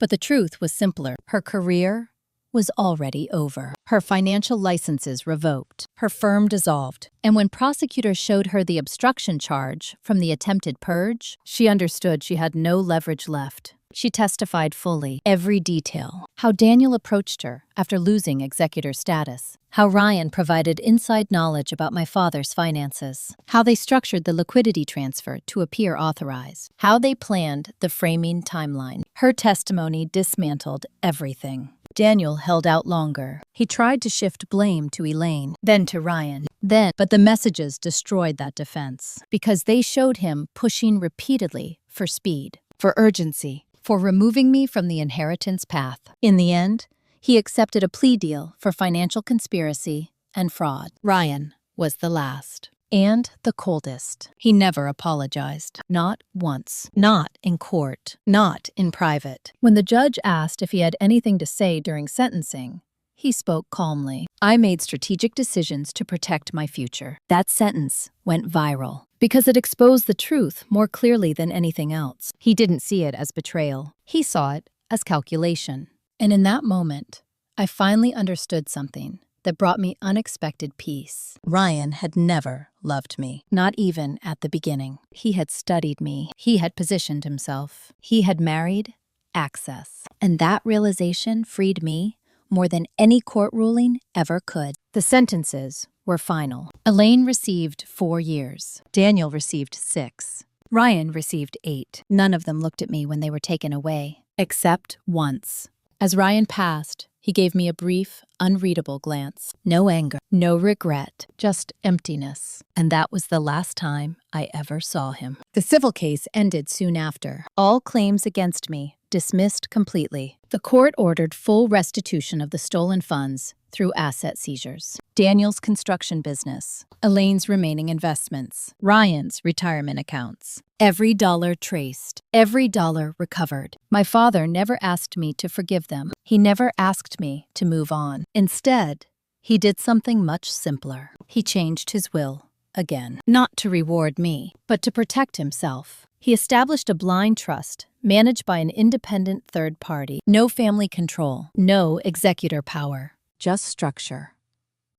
But the truth was simpler. Her career was already over. Her financial licenses revoked, her firm dissolved, and when prosecutors showed her the obstruction charge from the attempted purge, she understood she had no leverage left. She testified fully, every detail. How Daniel approached her after losing executor status. How Ryan provided inside knowledge about my father's finances. How they structured the liquidity transfer to appear authorized. How they planned the framing timeline. Her testimony dismantled everything. Daniel held out longer. He tried to shift blame to Elaine, then to Ryan. But the messages destroyed that defense because they showed him pushing repeatedly for speed, for urgency, for removing me from the inheritance path. In the end, he accepted a plea deal for financial conspiracy and fraud. Ryan was the last. And the coldest. He never apologized. Not once. Not in court. Not in private. When the judge asked if he had anything to say during sentencing, he spoke calmly. I made strategic decisions to protect my future. That sentence went viral because it exposed the truth more clearly than anything else. He didn't see it as betrayal. He saw it as calculation. And in that moment, I finally understood something that brought me unexpected peace. Ryan had never loved me, not even at the beginning. He had studied me. He had positioned himself. He had married access. And that realization freed me more than any court ruling ever could. The sentences were final. Elaine received 4 years. Daniel received 6. Ryan received 8. None of them looked at me when they were taken away, except once. As Ryan passed, he gave me a brief, unreadable glance. No anger, no regret, just emptiness. And that was the last time I ever saw him. The civil case ended soon after. All claims against me dismissed completely. The court ordered full restitution of the stolen funds through asset seizures. Daniel's construction business, Elaine's remaining investments, Ryan's retirement accounts. Every dollar traced, every dollar recovered. My father never asked me to forgive them. He never asked me to move on. Instead, he did something much simpler. He changed his will again, not to reward me, but to protect himself. He established a blind trust managed by an independent third party. No family control, no executor power, just structure,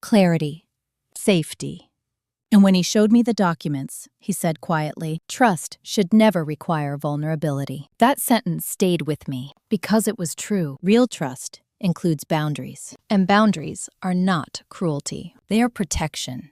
clarity, safety. And when he showed me the documents, he said quietly, "Trust should never require vulnerability." That sentence stayed with me because it was true. Real trust includes boundaries, and boundaries are not cruelty. They are protection.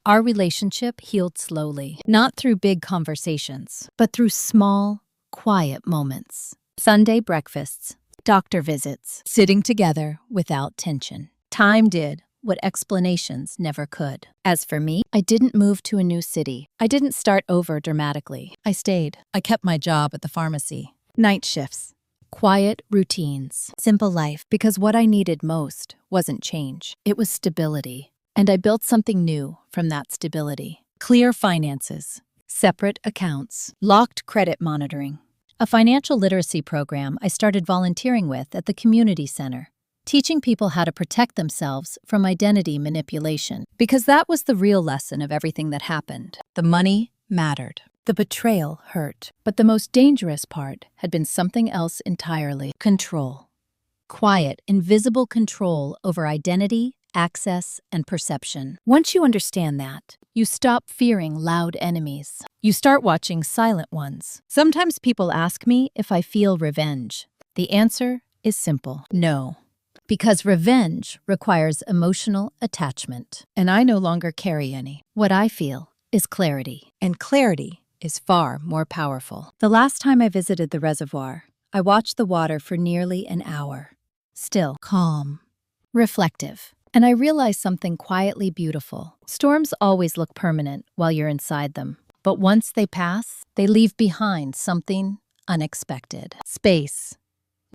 Our relationship healed slowly, not through big conversations, but through small, quiet moments. Sunday breakfasts, doctor visits, sitting together without tension. Time did what explanations never could. As for me, I didn't move to a new city. I didn't start over dramatically. I stayed. I kept my job at the pharmacy. Night shifts, quiet routines, simple life, because what I needed most wasn't change. It was stability. And I built something new from that stability. Clear finances, separate accounts, locked credit monitoring. A financial literacy program I started volunteering with at the community center, teaching people how to protect themselves from identity manipulation. Because that was the real lesson of everything that happened. The money mattered. The betrayal hurt. But the most dangerous part had been something else entirely. Control. Quiet, invisible control over identity, access, and perception. Once you understand that, you stop fearing loud enemies. You start watching silent ones. Sometimes people ask me if I feel revenge. The answer is simple: no. Because revenge requires emotional attachment, and I no longer carry any. What I feel is clarity, and clarity is far more powerful. The last time I visited the reservoir, I watched the water for nearly an hour. Still, calm, reflective. And I realized something quietly beautiful. Storms always look permanent while you're inside them. But once they pass, they leave behind something unexpected. Space.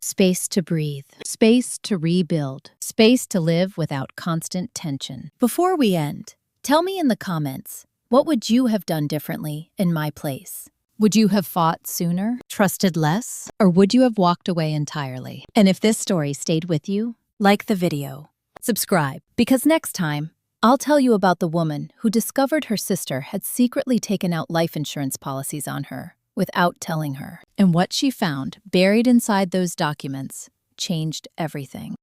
Space to breathe. Space to rebuild. Space to live without constant tension. Before we end, tell me in the comments, what would you have done differently in my place? Would you have fought sooner, trusted less, or would you have walked away entirely? And if this story stayed with you, like the video. Subscribe, because next time, I'll tell you about the woman who discovered her sister had secretly taken out life insurance policies on her without telling her. And what she found buried inside those documents changed everything.